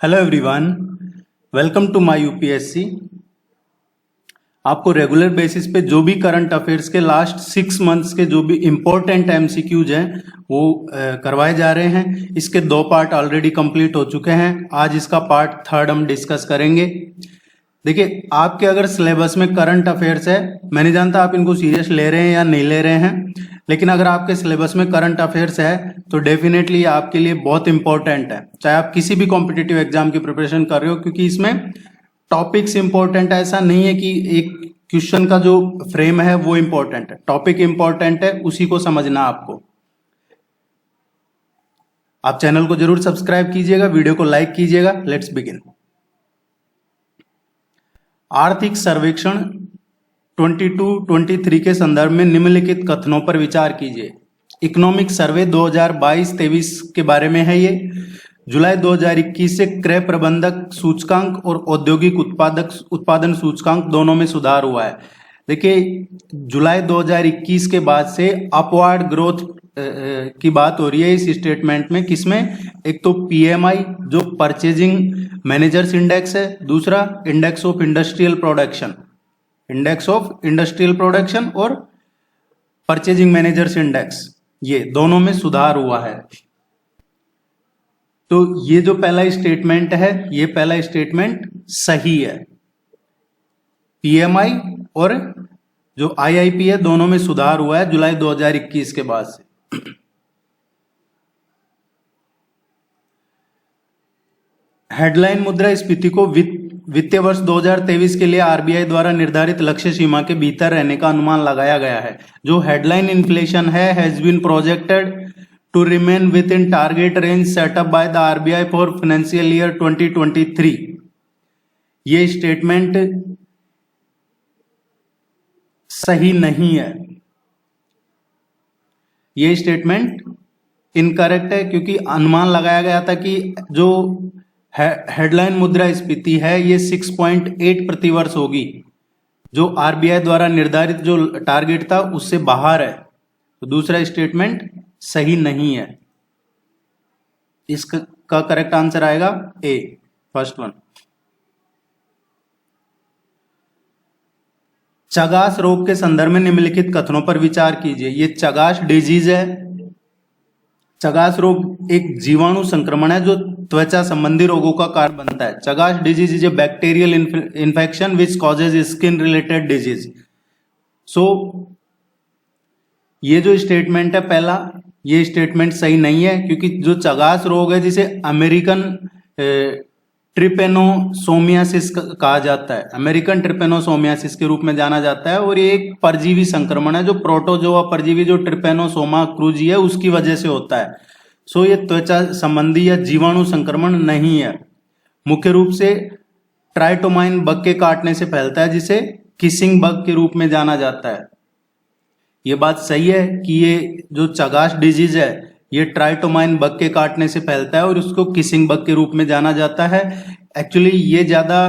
Hello everyone, welcome to my UPSC. आपको regular basis पे जो भी करंट अफेयर्स के लास्ट 6 मंथ्स के जो भी इम्पोर्टेंट एमसीक्यूज हैं वो करवाए जा रहे हैं। इसके 2 पार्ट ऑलरेडी कंप्लीट हो चुके हैं। आज इसका पार्ट 3 हम डिस्कस करेंगे। देखिए, आपके अगर सिलेबस में करंट अफेयर्स है, मैं नहीं जानता आप इनको सीरियस ले रहे हैं या नहीं ले रहे हैं, लेकिन अगर आपके सिलेबस में करंट अफेयर्स है तो डेफिनेटली आपके लिए बहुत इंपॉर्टेंट है, चाहे आप किसी भी कॉम्पिटिटिव एग्जाम की प्रिपरेशन कर रहे हो, क्योंकि इसमें टॉपिक्स इंपॉर्टेंट है। ऐसा नहीं है कि एक क्वेश्चन का जो फ्रेम है वो इंपॉर्टेंट है, टॉपिक इंपॉर्टेंट है, उसी को समझना आपको। आप चैनल को जरूर सब्सक्राइब कीजिएगा, वीडियो को लाइक कीजिएगा। Let's begin. आर्थिक सर्वेक्षण 22-23 के संदर्भ में निम्नलिखित कथनों पर विचार कीजिए। इकोनॉमिक सर्वे 2022-23 के बारे में है ये। जुलाई 2021 से क्रय प्रबंधक सूचकांक और औद्योगिक उत्पादन सूचकांक दोनों में सुधार हुआ है। देखिए, जुलाई 2021 के बाद से अपवार्ड ग्रोथ की बात हो रही है इस स्टेटमेंट में। किसमें? एक तो पीएमआई जो परचेजिंग मैनेजर्स इंडेक्स है, दूसरा इंडेक्स ऑफ इंडस्ट्रियल प्रोडक्शन और परचेजिंग मैनेजर्स इंडेक्स, ये दोनों में सुधार हुआ है। तो ये जो पहला स्टेटमेंट है, ये पहला स्टेटमेंट सही है। पीएमआई और जो आईआईपी है, दोनों में सुधार हुआ है जुलाई 2021 के बाद से। हेडलाइन मुद्रास्फीति को वित्तीय वर्ष 2023 के लिए आरबीआई द्वारा निर्धारित लक्ष्य सीमा के भीतर रहने का अनुमान लगाया गया है। जो हेडलाइन इन्फ्लेशन है has been projected to remain within target range set up by the RBI for financial year 2023। ये स्टेटमेंट सही नहीं है, ये स्टेटमेंट इनकरेक्ट है, क्योंकि अनुमान लगाया गया था कि जो हेडलाइन मुद्रास्फीति है ये 6.8 प्रतिवर्ष होगी, जो आरबीआई द्वारा निर्धारित जो टारगेट था उससे बाहर है। तो दूसरा स्टेटमेंट सही नहीं है। इसका करेक्ट आंसर आएगा ए, फर्स्ट वन। चगास रोग के संदर्भ में निम्नलिखित कथनों पर विचार कीजिए। ये चगास डिजीज है। चगास रोग एक जीवाणु संक्रमण है जो त्वचा संबंधी रोगों का कारण बनता है। Chagas disease is a bacterial infection which causes skin related disease. So ये जो स्टेटमेंट है पहला, ये स्टेटमेंट सही नहीं है, क्योंकि जो चगास रोग है जिसे अमेरिकन ट्रिपेनोसोमियासिस कहा जाता है, अमेरिकन ट्रिपेनोसोमियासिस के रूप में जाना जाता है, और ये एक परजीवी संक्रमण है जो प्रोटोजोआ परजीवी जो ट्रिपेनोसोमा क्रूजी है उसकी वजह से होता है। सो ये त्वचा संबंधी या जीवाणु संक्रमण नहीं है। मुख्य रूप से ट्राइटोमाइन बग के काटने से फैलता है, जिसे किसिंग बग के रूप में जाना जाता है। ये बात सही है कि ये जो चगास डिजीज है ये ट्राइटोमाइन बग के काटने से फैलता है और उसको किसिंग बग के रूप में जाना जाता है। एक्चुअली ये ज्यादा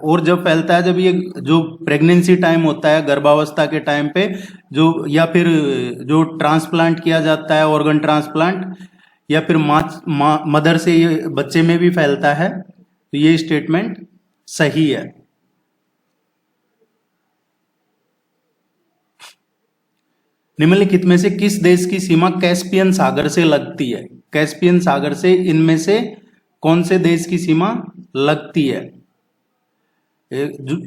और जब फैलता है जब ये जो प्रेगनेंसी टाइम होता है, गर्भावस्था के टाइम पे, जो या फिर जो ट्रांसप्लांट किया जाता है, ऑर्गन ट्रांसप्लांट, या फिर मदर से ये बच्चे में भी फैलता है। तो ये स्टेटमेंट सही है। निम्नलिखित में से किस देश की सीमा कैस्पियन सागर से लगती है? कैस्पियन सागर से इनमें से कौन से देश की सीमा लगती है?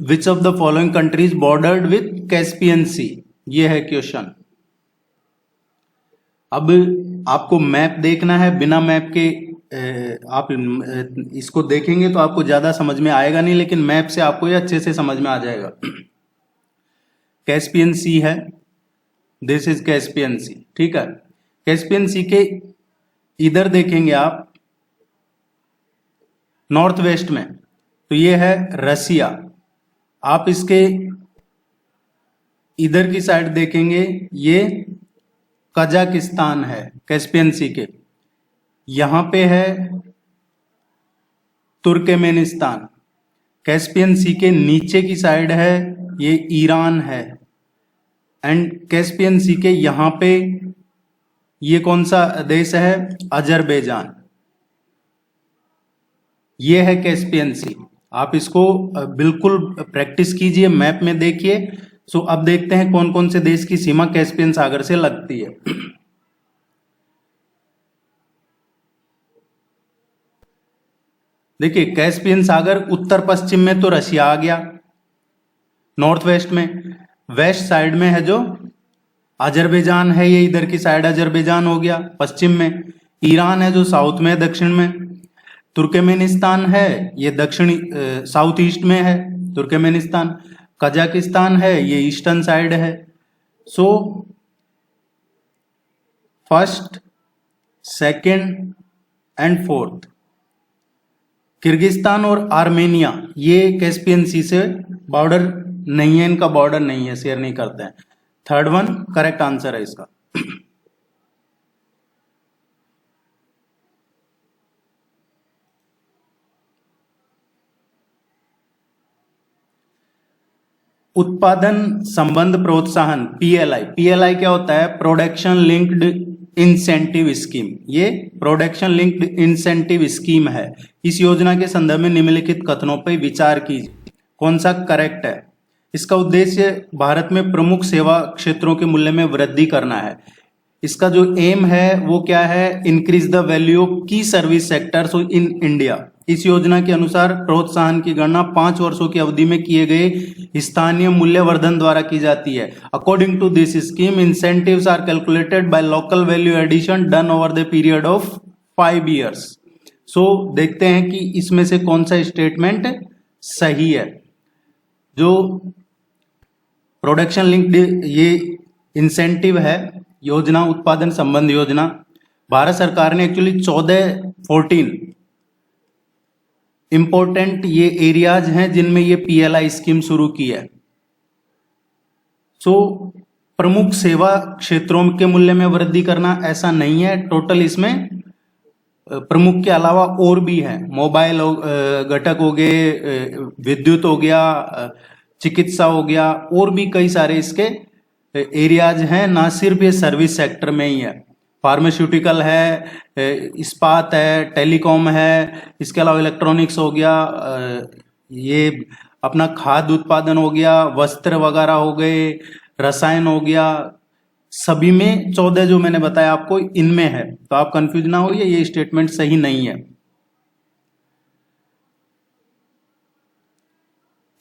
Which of the following countries bordered with Caspian Sea, ये है क्वेश्चन। अब आपको मैप देखना है, बिना मैप के आप इसको देखेंगे तो आपको ज्यादा समझ में आएगा नहीं, लेकिन मैप से आपको ये अच्छे से समझ में आ जाएगा। कैस्पियन सी है, दिस इज कैस्पियन सी, ठीक है। कैस्पियन सी के इधर देखेंगे आप नॉर्थ वेस्ट में, तो ये है रसिया। आप इसके इधर की साइड देखेंगे, ये कजाकिस्तान है। कैस्पियन सी के यहां पे है तुर्कमेनिस्तान। कैस्पियन सी के नीचे की साइड है ये ईरान है। एंड कैस्पियन सी के यहां पे ये कौन सा देश है? अजरबैजान। ये है कैस्पियन सी। आप इसको बिल्कुल प्रैक्टिस कीजिए, मैप में देखिए। सो अब देखते हैं कौन कौन से देश की सीमा कैस्पियन सागर से लगती है। देखिए, कैस्पियन सागर उत्तर पश्चिम में तो रशिया आ गया, नॉर्थ वेस्ट में। वेस्ट साइड में है जो अजरबैजान है, ये इधर की साइड अजरबैजान हो गया पश्चिम में। ईरान है जो साउथ में, दक्षिण में। तुर्कमेनिस्तान है, ये दक्षिणी साउथ ईस्ट में है तुर्कमेनिस्तान। कजाकिस्तान है, ये ईस्टर्न साइड है। So first, second and fourth, Kyrgyzstan और आर्मेनिया ये कैस्पियन सी से बॉर्डर नहीं है, इनका बॉर्डर नहीं है, शेयर नहीं करते हैं। थर्ड वन करेक्ट आंसर है इसका। उत्पादन संबंध प्रोत्साहन, पीएलआई। पीएलआई क्या होता है? Production linked incentive scheme. ये प्रोडक्शन लिंक्ड इंसेंटिव स्कीम है। इस योजना के संदर्भ में निम्नलिखित कथनों पर विचार कीजिए, कौन सा करेक्ट है। इसका उद्देश्य भारत में प्रमुख सेवा क्षेत्रों के मूल्य में वृद्धि करना है। इसका जो एम है वो क्या है? इंक्रीज द वैल्यू ऑफ की सर्विस सेक्टर्स इन इंडिया। इस योजना के अनुसार प्रोत्साहन की गणना 5 वर्षों की अवधि में किए गए स्थानीय मूल्यवर्धन द्वारा की जाती है। According to this scheme, incentives are calculated by local value addition done over the period of 5 years। So देखते हैं कि इसमें से कौन सा स्टेटमेंट सही है। जो प्रोडक्शन लिंक्ड ये इंसेंटिव है योजना, उत्पादन संबंध योजना, भारत सरकार ने एक्चुअली 14 इंपॉर्टेंट ये एरियाज हैं जिनमें ये पीएलआई स्कीम शुरू की है। सो प्रमुख सेवा क्षेत्रों के मूल्य में वृद्धि करना ऐसा नहीं है, टोटल इसमें प्रमुख के अलावा और भी है। मोबाइल घटक हो गए, विद्युत हो गया, चिकित्सा हो गया, और भी कई सारे इसके एरियाज हैं, ना सिर्फ ये सर्विस सेक्टर में ही है। फार्मास्यूटिकल है, इस्पात है, टेलीकॉम है, इसके अलावा इलेक्ट्रॉनिक्स हो गया, ये अपना खाद्य उत्पादन हो गया, वस्त्र वगैरह हो गए, रसायन हो गया। सभी में 14 जो मैंने बताया आपको इनमें है, तो आप कंफ्यूज ना होइए, ये स्टेटमेंट सही नहीं है।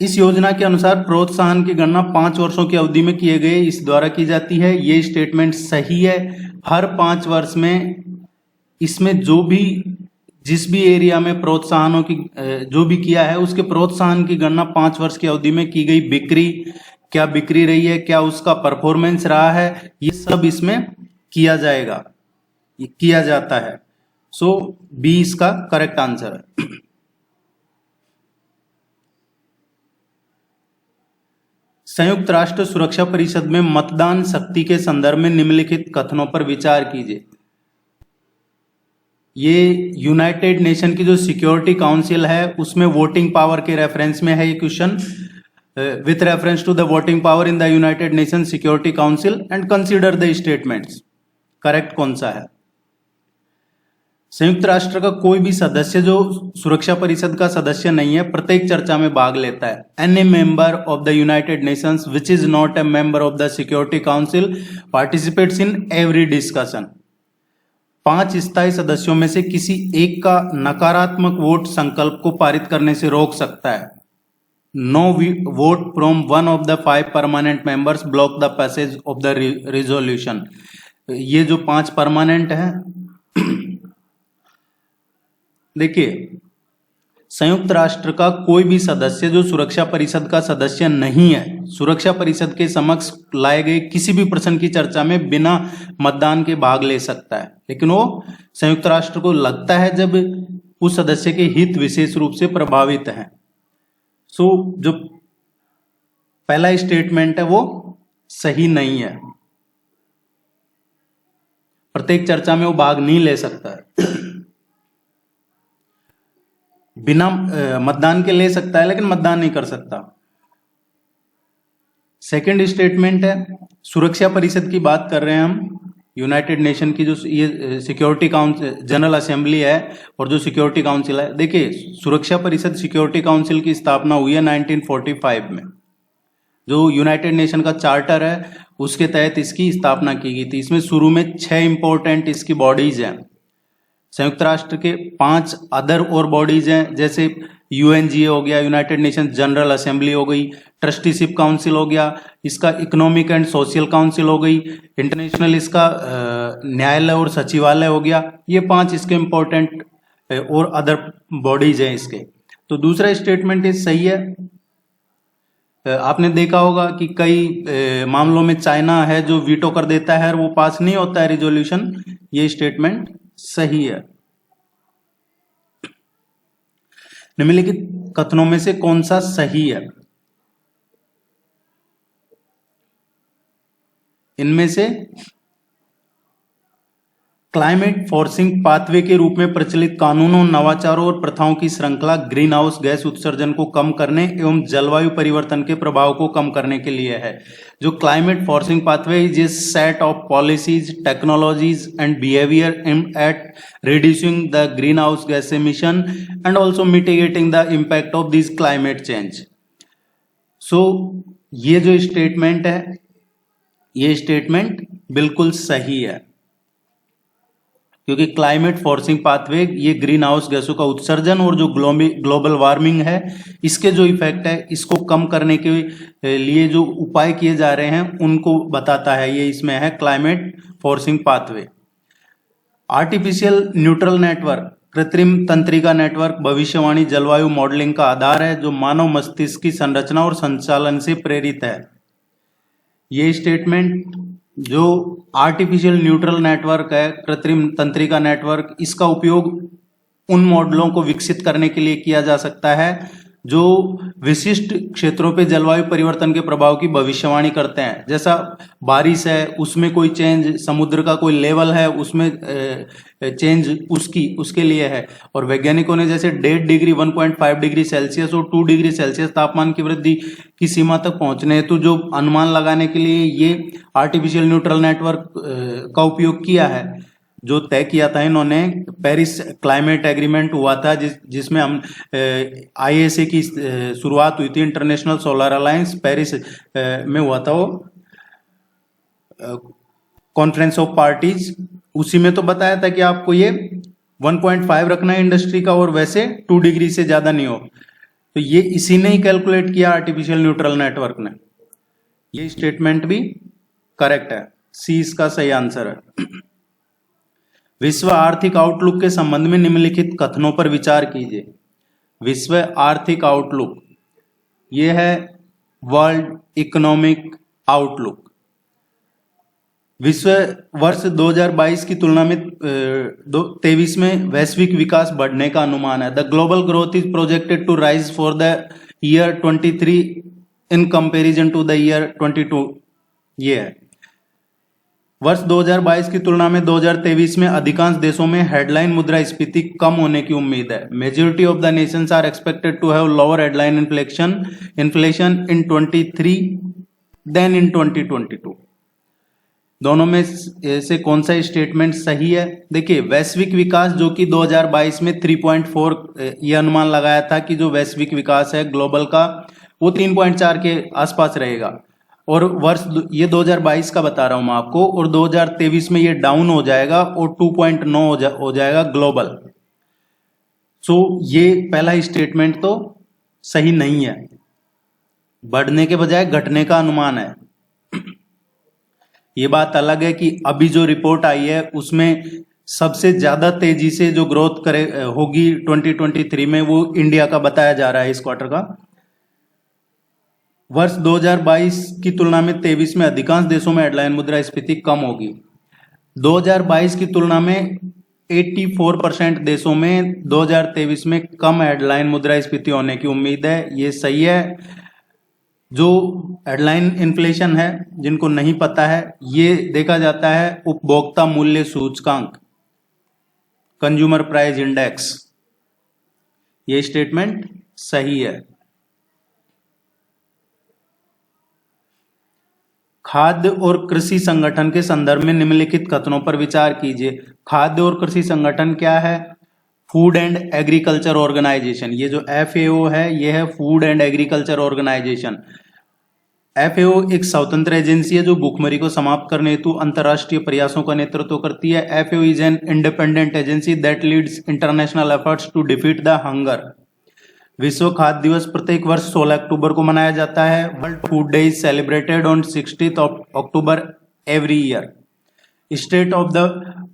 इस योजना के अनुसार प्रोत्साहन की गणना 5 वर्षों की अवधि में किए गए इस द्वारा की जाती है। ये स्टेटमेंट सही है। हर 5 वर्ष में इसमें जो भी जिस भी एरिया में प्रोत्साहनों की जो भी किया है उसके प्रोत्साहन की गणना 5 वर्ष की अवधि में की गई। बिक्री क्या बिक्री रही है, क्या उसका परफॉर्मेंस रहा है, ये सब इसमें किया जाएगा, ये किया जाता है। सो बी इसका करेक्ट आंसर है। संयुक्त राष्ट्र सुरक्षा परिषद में मतदान शक्ति के संदर्भ में निम्नलिखित कथनों पर विचार कीजिए। ये यूनाइटेड नेशन की जो सिक्योरिटी काउंसिल है उसमें वोटिंग पावर के रेफरेंस में है ये question. With reference to the voting power in the United Nation Security Council and consider the statements. Correct कौन सा है? संयुक्त राष्ट्र का कोई भी सदस्य जो सुरक्षा परिषद का सदस्य नहीं है प्रत्येक चर्चा में भाग लेता है। Any member of the United Nations which is not a member of the security council participates in every discussion. 5 स्थायी सदस्यों में से किसी एक का नकारात्मक वोट संकल्प को पारित करने से रोक सकता है। No vote from one of the 5 permanent members block the passage of the resolution. ये जो 5 परमानेंट है, देखिए संयुक्त राष्ट्र का कोई भी सदस्य जो सुरक्षा परिषद का सदस्य नहीं है, सुरक्षा परिषद के समक्ष लाए गए किसी भी प्रश्न की चर्चा में बिना मतदान के भाग ले सकता है, लेकिन वो संयुक्त राष्ट्र को लगता है जब उस सदस्य के हित विशेष रूप से प्रभावित हैं। सो जो पहला स्टेटमेंट है वो सही नहीं है, प्रत्येक चर्चा में वो भाग नहीं ले सकता है। बिना मतदान के ले सकता है लेकिन मतदान नहीं कर सकता। सेकंड स्टेटमेंट है, सुरक्षा परिषद की बात कर रहे हैं हम, यूनाइटेड नेशन की जो ये सिक्योरिटी काउंसिल जनरल असेंबली है और जो सिक्योरिटी काउंसिल है, देखिए सुरक्षा परिषद सिक्योरिटी काउंसिल की स्थापना हुई है 1945 में। जो यूनाइटेड नेशन का चार्टर है उसके तहत इसकी स्थापना की गई थी। इसमें शुरू में 6 इंपॉर्टेंट इसकी बॉडीज हैं। संयुक्त राष्ट्र के 5 अदर और बॉडीज हैं, जैसे यूएनजीए हो गया, यूनाइटेड नेशन जनरल असेंबली हो गई, ट्रस्टीशिप काउंसिल हो गया, इसका इकोनॉमिक एंड सोशल काउंसिल हो गई, इंटरनेशनल इसका न्यायालय और सचिवालय हो गया। ये 5 इसके इंपॉर्टेंट और अदर बॉडीज हैं इसके। तो दूसरा स्टेटमेंट ये सही है। आपने देखा होगा कि कई मामलों में चाइना है जो वीटो कर देता है और वो पास नहीं होता है रिजोल्यूशन। ये स्टेटमेंट सही है। निम्नलिखित कथनों में से कौन सा सही है? इनमें से क्लाइमेट फोर्सिंग पाथवे के रूप में प्रचलित कानूनों, नवाचारों और प्रथाओं की श्रृंखला ग्रीन हाउस गैस उत्सर्जन को कम करने एवं जलवायु परिवर्तन के प्रभाव को कम करने के लिए है। जो climate forcing pathway is a set of policies, technologies and behaviour aimed at reducing the greenhouse gas emission and also mitigating the impact of this climate change. So ये जो स्टेटमेंट है, ये स्टेटमेंट बिल्कुल सही है, क्योंकि climate forcing pathway ये green house गैसों का उत्सर्जन और जो ग्लोबल वार्मिंग है इसके जो इफेक्ट है इसको कम करने के लिए जो उपाय किए जा रहे हैं उनको बताता है। ये इसमें है climate forcing pathway. Artificial neutral network, कृत्रिम तंत्रिका नेटवर्क भविष्यवाणी जलवायु मॉडलिंग का आधार है जो मानव मस्तिष्क की संरचना और संचालन से प्रेरित है। ये स्टेटमेंट जो आर्टिफिशियल न्यूट्रल नेटवर्क है, कृत्रिम तंत्रिका नेटवर्क, इसका उपयोग उन मॉडलों को विकसित करने के लिए किया जा सकता है जो विशिष्ट क्षेत्रों पे जलवायु परिवर्तन के प्रभाव की भविष्यवाणी करते हैं। जैसा बारिश है उसमें कोई चेंज, समुद्र का कोई लेवल है उसमें चेंज उसके लिए है। और वैज्ञानिकों ने जैसे 1.5 डिग्री 1.5 डिग्री सेल्सियस और 2 डिग्री सेल्सियस तापमान की वृद्धि की सीमा तक पहुंचने हेतु जो अनुमान लगाने के लिए ये आर्टिफिशियल न्यूट्रल नेटवर्क का उपयोग किया है, जो तय किया था इन्होंने। पेरिस क्लाइमेट एग्रीमेंट हुआ था जिसमें हम आईएसए की शुरुआत हुई थी, इंटरनेशनल सोलर अलायंस पेरिस में हुआ था वो कॉन्फ्रेंस ऑफ पार्टीज। उसी में तो बताया था कि आपको ये 1.5 रखना है इंडस्ट्री का और वैसे 2 डिग्री से ज्यादा नहीं हो। तो ये इसी ने ही कैलकुलेट किया आर्टिफिशियल न्यूट्रल नेटवर्क ने। ये स्टेटमेंट भी करेक्ट है, सी इसका सही आंसर है। विश्व आर्थिक आउटलुक के संबंध में निम्नलिखित कथनों पर विचार कीजिए। विश्व आर्थिक आउटलुक ये है वर्ल्ड इकोनॉमिक आउटलुक। विश्व वर्ष 2022 की तुलना में 23 में वैश्विक विकास बढ़ने का अनुमान है। The global growth is projected to rise for the year 23 in comparison to the year 22। ये है वर्ष 2022 की तुलना में 2023 में अधिकांश देशों में हेडलाइन मुद्रास्फीति कम होने की उम्मीद है। Majority of the nations are expected to have lower headline inflation in 23 then in 2022। दोनों में से कौन सा स्टेटमेंट सही है? देखिए वैश्विक विकास जो कि 2022 में 3.4 ये अनुमान लगाया था कि जो वैश्विक विकास है ग्लोबल का वो 3.4 के आसपास रहेगा, और वर्ष ये 2022 का बता रहा हूं मैं आपको, और 2023 में ये डाउन हो जाएगा और 2.9 हो जाएगा ग्लोबल। सो ये पहला स्टेटमेंट तो सही नहीं है, बढ़ने के बजाय घटने का अनुमान है। ये बात अलग है कि अभी जो रिपोर्ट आई है उसमें सबसे ज्यादा तेजी से जो ग्रोथ करे होगी 2023 में वो इंडिया का बताया जा रहा है इस क्वार्टर का। वर्ष 2022 की तुलना में 23 में अधिकांश देशों में हेडलाइन मुद्रास्फीति कम होगी। 2022 की तुलना में 84% देशों में 2023 में कम हेडलाइन मुद्रास्फीति होने की उम्मीद है। ये सही है। जो हेडलाइन इन्फ्लेशन है, जिनको नहीं पता है, ये देखा जाता है उपभोक्ता मूल्य सूचकांक, कंज्यूमर प्राइस इंडेक्स। ये स्टेटमेंट सही है। खाद्य और कृषि संगठन के संदर्भ में निम्नलिखित कथनों पर विचार कीजिए। खाद्य और कृषि संगठन क्या है? Food and agriculture organisation. ये जो FAO है, ये है food and agriculture organisation. FAO एक स्वतंत्र एजेंसी है जो भूखमरी को समाप्त करने हेतु अंतर्राष्ट्रीय प्रयासों का नेतृत्व करती है। FAO is an independent agency that leads international efforts to defeat the hunger. विश्व खाद्य दिवस प्रत्येक वर्ष 16 अक्टूबर को मनाया जाता है। World food day is celebrated on 16 October every year. State of the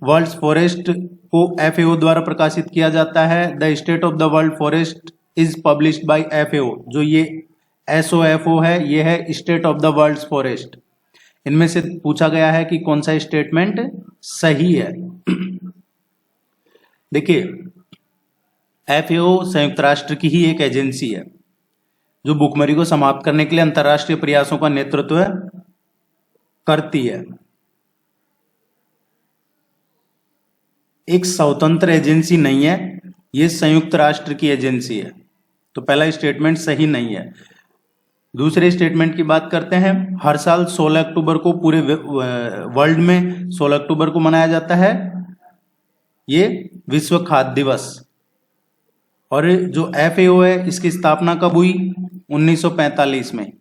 world forest को FAO द्वारा प्रकाशित किया जाता है। The state of the world forest is published by FAO। जो ये SOFO है, ये है state of the world forest. इनमें से पूछा गया है कि कौन सा स्टेटमेंट सही है। देखिए, FAO संयुक्त राष्ट्र की ही एक एजेंसी है जो भूखमरी को समाप्त करने के लिए अंतर्राष्ट्रीय प्रयासों का नेतृत्व करती है। एक स्वतंत्र एजेंसी नहीं है, ये संयुक्त राष्ट्र की एजेंसी है। तो पहला स्टेटमेंट सही नहीं है। दूसरे स्टेटमेंट की बात करते हैं। हर साल 16 अक्टूबर को पूरे वर्ल्ड में 16 अक्टूबर को मनाया जाता है ये विश्व खाद्य दिवस। और जो FAO है, इसकी स्थापना कब हुई? 1945 में।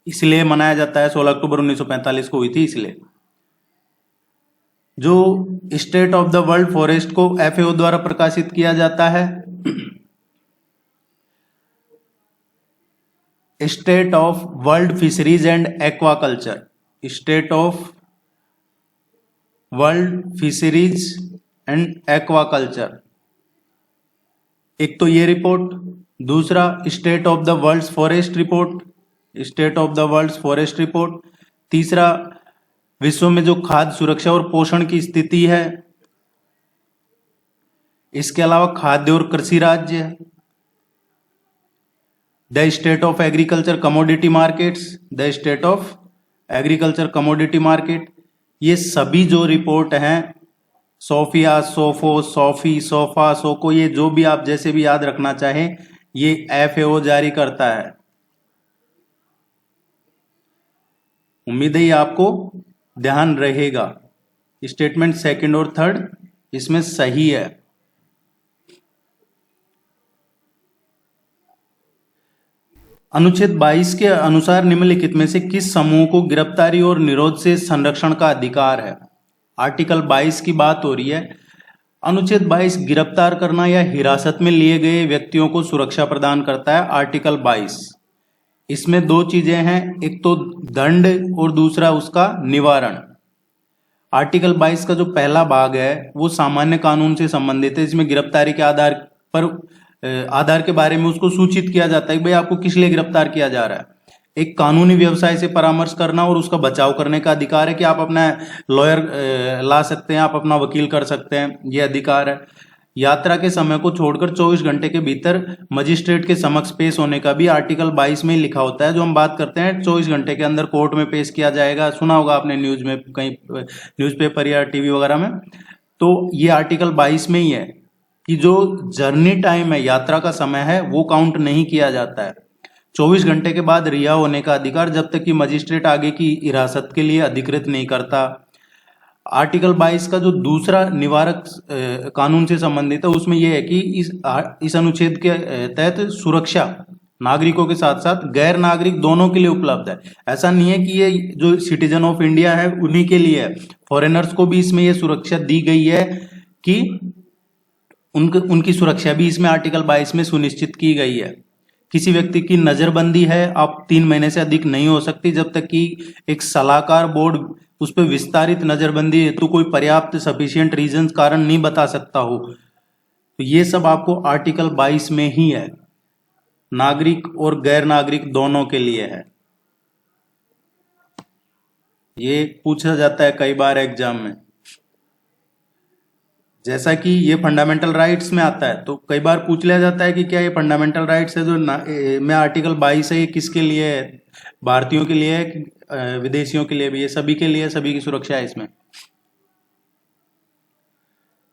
इसलिए मनाया जाता है, 16 अक्टूबर 1945 को हुई थी इसलिए। जो state of the world forest को FAO द्वारा प्रकाशित किया जाता है, state of world fisheries and aquaculture. State of world fisheries and aquaculture. एक तो ये रिपोर्ट, दूसरा state of the world forest report, state of the world forest report, तीसरा विश्व में जो खाद्य सुरक्षा और पोषण की स्थिति है। इसके अलावा खाद्य और कृषि राज्य, the state of agriculture commodity markets, the state of agriculture commodity market. ये सभी जो रिपोर्ट हैं, सोफिया, सोफो, सोफी, सोफा, सोको, ये जो भी आप जैसे भी याद रखना चाहें, ये FAO जारी करता है। उम्मीद है ये आपको ध्यान रहेगा। स्टेटमेंट सेकंड और थर्ड इसमें सही है। अनुच्छेद 22 के अनुसार निम्नलिखित में से किस समूह को गिरफ्तारी और निरोध से संरक्षण का अधिकार है? आर्टिकल 22 की बात हो रही है। अनुच्छेद 22 गिरफ्तार करना या हिरासत में लिए गए व्यक्तियों को सुरक्षा प्रदान करता है। आर्टिकल 22 इसमें दो चीजें हैं, एक तो दंड और दूसरा उसका निवारण। आर्टिकल 22 का जो पहला भाग है वो सामान्य कानून से संबंधित है। इसमें गिरफ्तारी के आधार के बारे में उसको सूचित किया जाता है कि भाई आपको किस लिए गिरफ्तार किया जा रहा है। एक कानूनी व्यवसाय से परामर्श करना और उसका बचाव करने का अधिकार है कि आप अपना लॉयर ला सकते हैं, आप अपना वकील कर सकते हैं, ये अधिकार है। यात्रा के समय को छोड़कर 24 घंटे के भीतर मजिस्ट्रेट के समक्ष पेश होने का भी आर्टिकल 22 में लिखा होता है। जो हम बात करते हैं 24 घंटे के अंदर कोर्ट में पेश किया जाएगा, सुना होगा आपने न्यूज में, कहीं न्यूज़पेपर या टीवी वगैरह में। तो ये आर्टिकल 22 में ही है कि जो जर्नी टाइम है, यात्रा का समय है, वो काउंट नहीं किया जाता है। 24 घंटे के बाद रिहा होने का अधिकार जब तक कि मजिस्ट्रेट आगे की हिरासत के लिए अधिकृत नहीं करता। आर्टिकल 22 का जो दूसरा निवारक कानून से संबंधित है उसमें यह है कि इस अनुच्छेद के तहत सुरक्षा नागरिकों के साथ साथ गैर नागरिक दोनों के लिए उपलब्ध है। ऐसा नहीं है कि ये जो सिटीजन ऑफ इंडिया है उन्हीं के लिए है, फॉरेनर्स को भी इसमें ये सुरक्षा दी गई है कि उनकी सुरक्षा भी इसमें आर्टिकल 22 में सुनिश्चित की गई है। किसी व्यक्ति की नजरबंदी है, आप 3 महीने से अधिक नहीं हो सकती जब तक कि एक सलाहकार बोर्ड उस पर विस्तारित नजरबंदी हेतु कोई पर्याप्त सफिशिएंट रीजन कारण नहीं बता सकता हो। तो ये सब आपको आर्टिकल 22 में ही है, नागरिक और गैर नागरिक दोनों के लिए है। ये पूछा जाता है कई बार एग्जाम में, जैसा कि ये फंडामेंटल राइट्स में आता है तो कई बार पूछ लिया जाता है कि क्या ये फंडामेंटल राइट्स है जो में आर्टिकल 22 है, ये किसके लिए है? भारतीयों के लिए है, विदेशियों के लिए भी, ये सभी के लिए, सभी की सुरक्षा है इसमें।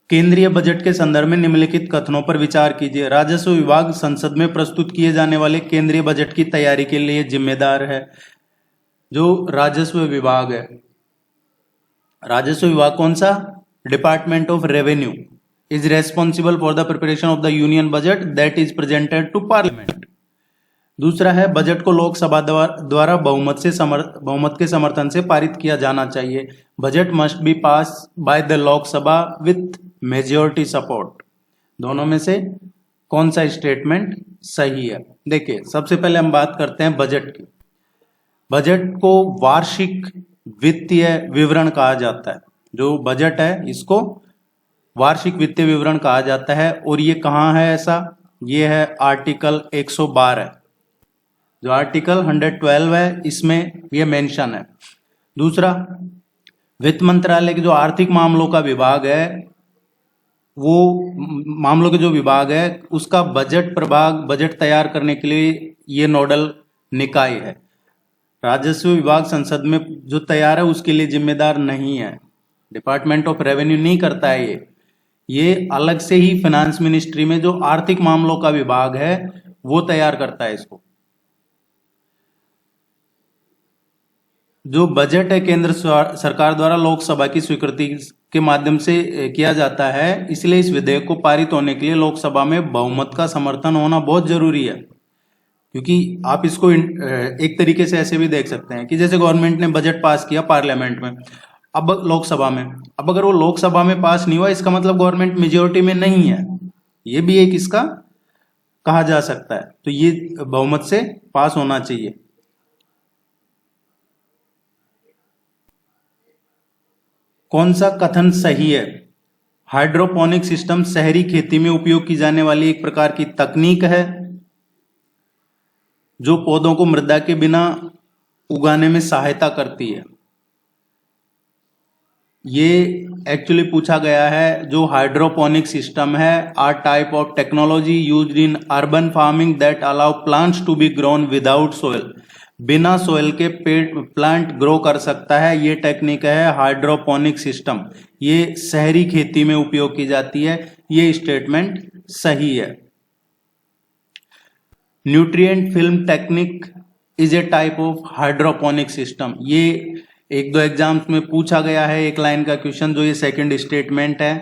केंद्रीय बजट के संदर्भ में निम्नलिखित कथनों पर विचार कीजिए। राजस्व विभाग संसद में प्रस्तुत किए जाने वाले केंद्रीय बजट की तैयारी के लिए जिम्मेदार है। जो राजस्व विभाग है, राजस्व विभाग कौन सा? Department of revenue is responsible for the preparation of the union budget that is presented to parliament. दूसरा है बजट को लोकसभा द्वारा बहुमत के समर्थन से पारित किया जाना चाहिए। Budget must be pass by the Lok Sabha with majority support. दोनों में से कौन सा स्टेटमेंट सही है? देखिए, सबसे पहले हम बात करते हैं बजट की। बजट को वार्षिक वित्तीय विवरण कहा जाता है। जो बजट है इसको वार्षिक वित्तीय विवरण कहा जाता है। और ये कहाँ है ऐसा? ये है आर्टिकल 112, जो आर्टिकल 112 है इसमें ये मेंशन है। दूसरा, वित्त मंत्रालय के जो आर्थिक मामलों का विभाग है, वो मामलों के जो विभाग है उसका बजट प्रभाग बजट तैयार करने के लिए ये नोडल निकाय है। राजस्व विभाग संसद में जो तैयार है उसके लिए जिम्मेदार नहीं है। डिपार्टमेंट ऑफ रेवेन्यू नहीं करता है ये अलग से ही फाइनेंस मिनिस्ट्री में जो आर्थिक मामलों का विभाग है वो तैयार करता है इसको। जो बजट है केंद्र सरकार द्वारा लोकसभा की स्वीकृति के माध्यम से किया जाता है, इसलिए इस विधेयक को पारित होने के लिए लोकसभा में बहुमत का समर्थन होना बहुत जरूरी है। क्योंकि आप इसको एक तरीके से ऐसे भी देख सकते हैं कि जैसे गवर्नमेंट ने बजट पास किया पार्लियामेंट में, अब लोकसभा में, अब अगर वो लोकसभा में पास नहीं हुआ इसका मतलब गवर्नमेंट मेजोरिटी में नहीं है, ये भी एक इसका कहा जा सकता है। तो ये बहुमत से पास होना चाहिए। कौन सा कथन सही है? हाइड्रोपोनिक सिस्टम शहरी खेती में उपयोग की जाने वाली एक प्रकार की तकनीक है जो पौधों को मृदा के बिना उगाने में सहायता करती है। ये एक्चुअली पूछा गया है, जो हाइड्रोपोनिक सिस्टम है are type of technology used in urban farming that allow plants to be grown without soil. बिना सोयल के प्लांट ग्रो कर सकता है, ये टेक्निक है हाइड्रोपोनिक सिस्टम। ये शहरी खेती में उपयोग की जाती है। ये स्टेटमेंट सही है। Nutrient film technique is a type of hydroponic system. ये एक दो एग्जाम्स में पूछा गया है, एक लाइन का क्वेश्चन, जो ये सेकंड स्टेटमेंट है।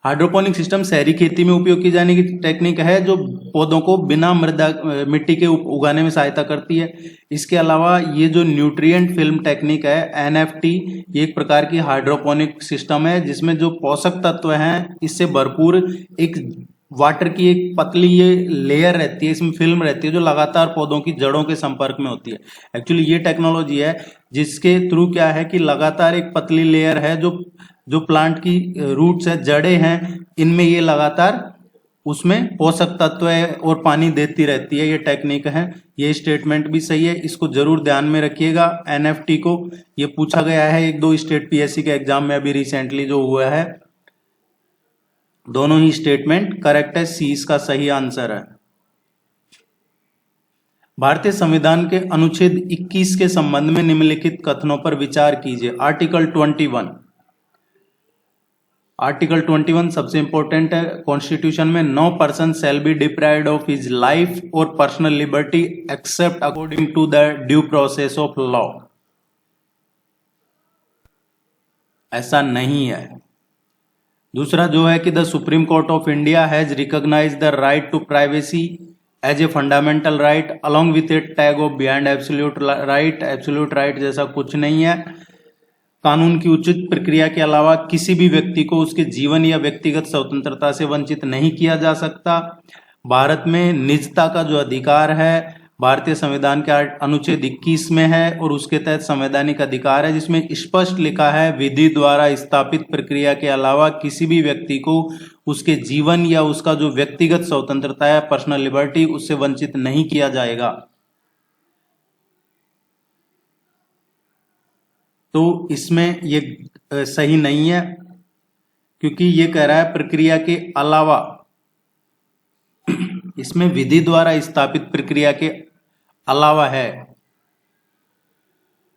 हाइड्रोपोनिक सिस्टम शहरी खेती में उपयोग की जाने की टेक्निक है जो पौधों को बिना मिट्टी के उगाने में सहायता करती है। इसके अलावा ये जो न्यूट्रिएंट फिल्म टेक्निक है एनएफटी, ये एक प्रकार की हाइड्रोपोनिक सिस्टम है जिसमें जो पोषक तत्व हैं इससे भरपूर एक वाटर की एक पतली ये लेयर रहती है, इसमें फिल्म रहती है जो लगातार पौधों की जड़ों के संपर्क में होती है। एक्चुअली ये टेक्नोलॉजी है जिसके थ्रू क्या है कि लगातार एक पतली लेयर है जो प्लांट की रूट्स है, जड़ें हैं, इनमें ये लगातार उसमें पोषक तत्व है और पानी देती रहती है। ये टेक्निक है। ये स्टेटमेंट भी सही है, इसको जरूर ध्यान में रखिएगा। एनएफटी को ये पूछा गया है एक दो स्टेट पीएससी के एग्जाम में अभी रिसेंटली जो हुआ है। दोनों ही स्टेटमेंट करेक्ट है, सी इसका सही आंसर है। भारतीय संविधान के अनुच्छेद 21 के संबंध में निम्नलिखित कथनों पर विचार कीजिए। आर्टिकल 21, आर्टिकल 21 सबसे इंपॉर्टेंट है कॉन्स्टिट्यूशन में। No person shall be deprived of his life और personal liberty except according to the due process of law. ऐसा नहीं है। दूसरा जो है कि the supreme court of India has recognised the right to privacy as a fundamental right along with a tag of beyond absolute right. Absolute right जैसा कुछ नहीं है। कानून की उचित प्रक्रिया के अलावा किसी भी व्यक्ति को उसके जीवन या व्यक्तिगत स्वतंत्रता से वंचित नहीं किया जा सकता। भारत में निजता का जो अधिकार है भारतीय संविधान के अनुच्छेद 21 में है और उसके तहत संवैधानिक अधिकार है जिसमें स्पष्ट लिखा है विधि द्वारा स्थापित प्रक्रिया के अलावा किसी भी व्यक्ति को उसके जीवन या उसका जो व्यक्तिगत स्वतंत्रता है, पर्सनल लिबर्टी, उससे वंचित नहीं किया जाएगा। तो इसमें ये सही नहीं है क्योंकि ये कह रहा है प्रक्रिया के अलावा। इसमें विधि द्वारा स्थापित प्रक्रिया के अलावा है।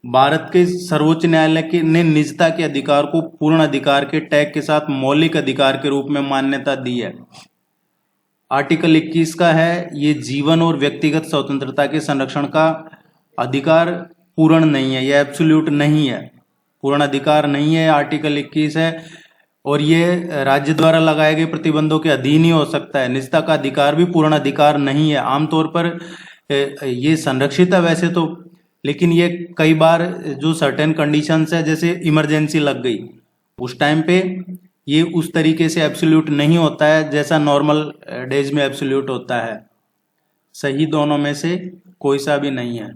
भारत के सर्वोच्च न्यायालय ने निजता के अधिकार को पूर्ण अधिकार के टैग के साथ मौलिक अधिकार के रूप में मान्यता दी है। आर्टिकल 21 का है ये जीवन और व्यक्तिगत स्वतंत्रता के संरक्षण का अधिकार पूर्ण नहीं है, ये एब्सोल्यूट नहीं है, पूर्ण अधिकार नहीं है, आर्टिकल 21 है, और ये राज्य द्वारा लगाए गए प्रतिबंधों के अधीन ही हो सकता है। निजता का अधिकार भी पूर्ण अधिकार नहीं है, आमतौर पर ये संरक्षित है वैसे तो, लेकिन ये कई बार जो सर्टेन कंडीशंस है, जैसे इमरजेंसी लग गई उस टाइम पे, ये उस तरीके से एब्सोल्यूट नहीं होता है जैसा नॉर्मल डेज में एब्सोल्यूट होता है। सही दोनों में से कोई सा भी नहीं है।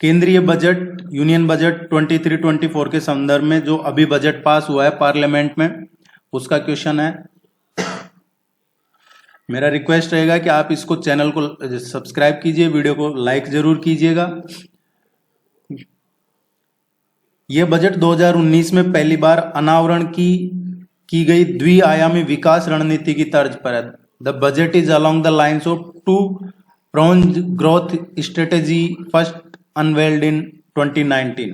केंद्रीय बजट, यूनियन बजट 23-24 के संदर्भ में जो अभी बजट पास हुआ है पार्लियामेंट में, उसका क्वेश्चन है। मेरा रिक्वेस्ट रहेगा कि आप इसको, चैनल को सब्सक्राइब कीजिए, वीडियो को लाइक जरूर कीजिएगा। यह बजट 2019 में पहली बार अनावरण की गई द्विआयामी विकास रणनीति की तर्ज पर है। The budget is along the lines of two pronged growth strategy first unveiled in 2019।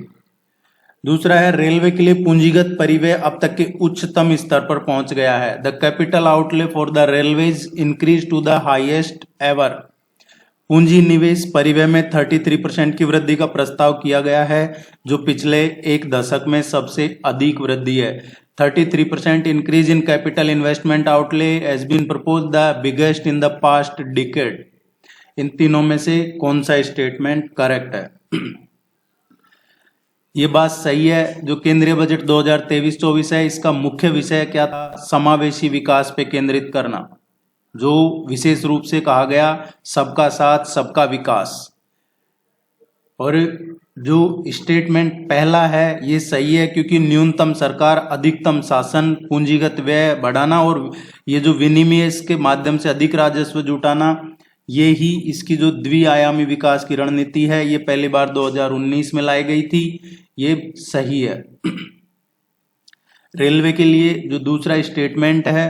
दूसरा है, रेलवे के लिए पूंजीगत परिव्यय अब तक के उच्चतम स्तर पर पहुंच गया है। The capital outlay for the railways increase to the highest ever. पूंजी निवेश परिव्यय में 33% की वृद्धि का प्रस्ताव किया गया है, जो पिछले एक दशक में सबसे अधिक वृद्धि है। 33% increase in capital investment outlay has been propose the biggest in the past decade. इन तीनों में से कौन सा स्टेटमेंट करेक्ट है? ये बात सही है। जो केंद्रीय बजट 2023-24 है, इसका मुख्य विषय क्या था? समावेशी विकास पे केंद्रित करना, जो विशेष रूप से कहा गया सबका साथ सबका विकास। और जो स्टेटमेंट पहला है ये सही है, क्योंकि न्यूनतम सरकार, अधिकतम शासन, पूंजीगत व्यय बढ़ाना और ये जो विनिमय के माध्यम से अधिक राजस्व जुटाना, ये ही इसकी जो द्विआयामी विकास की रणनीति है, ये पहली बार 2019 में लाई गई थी। ये सही है। रेलवे के लिए जो दूसरा स्टेटमेंट है,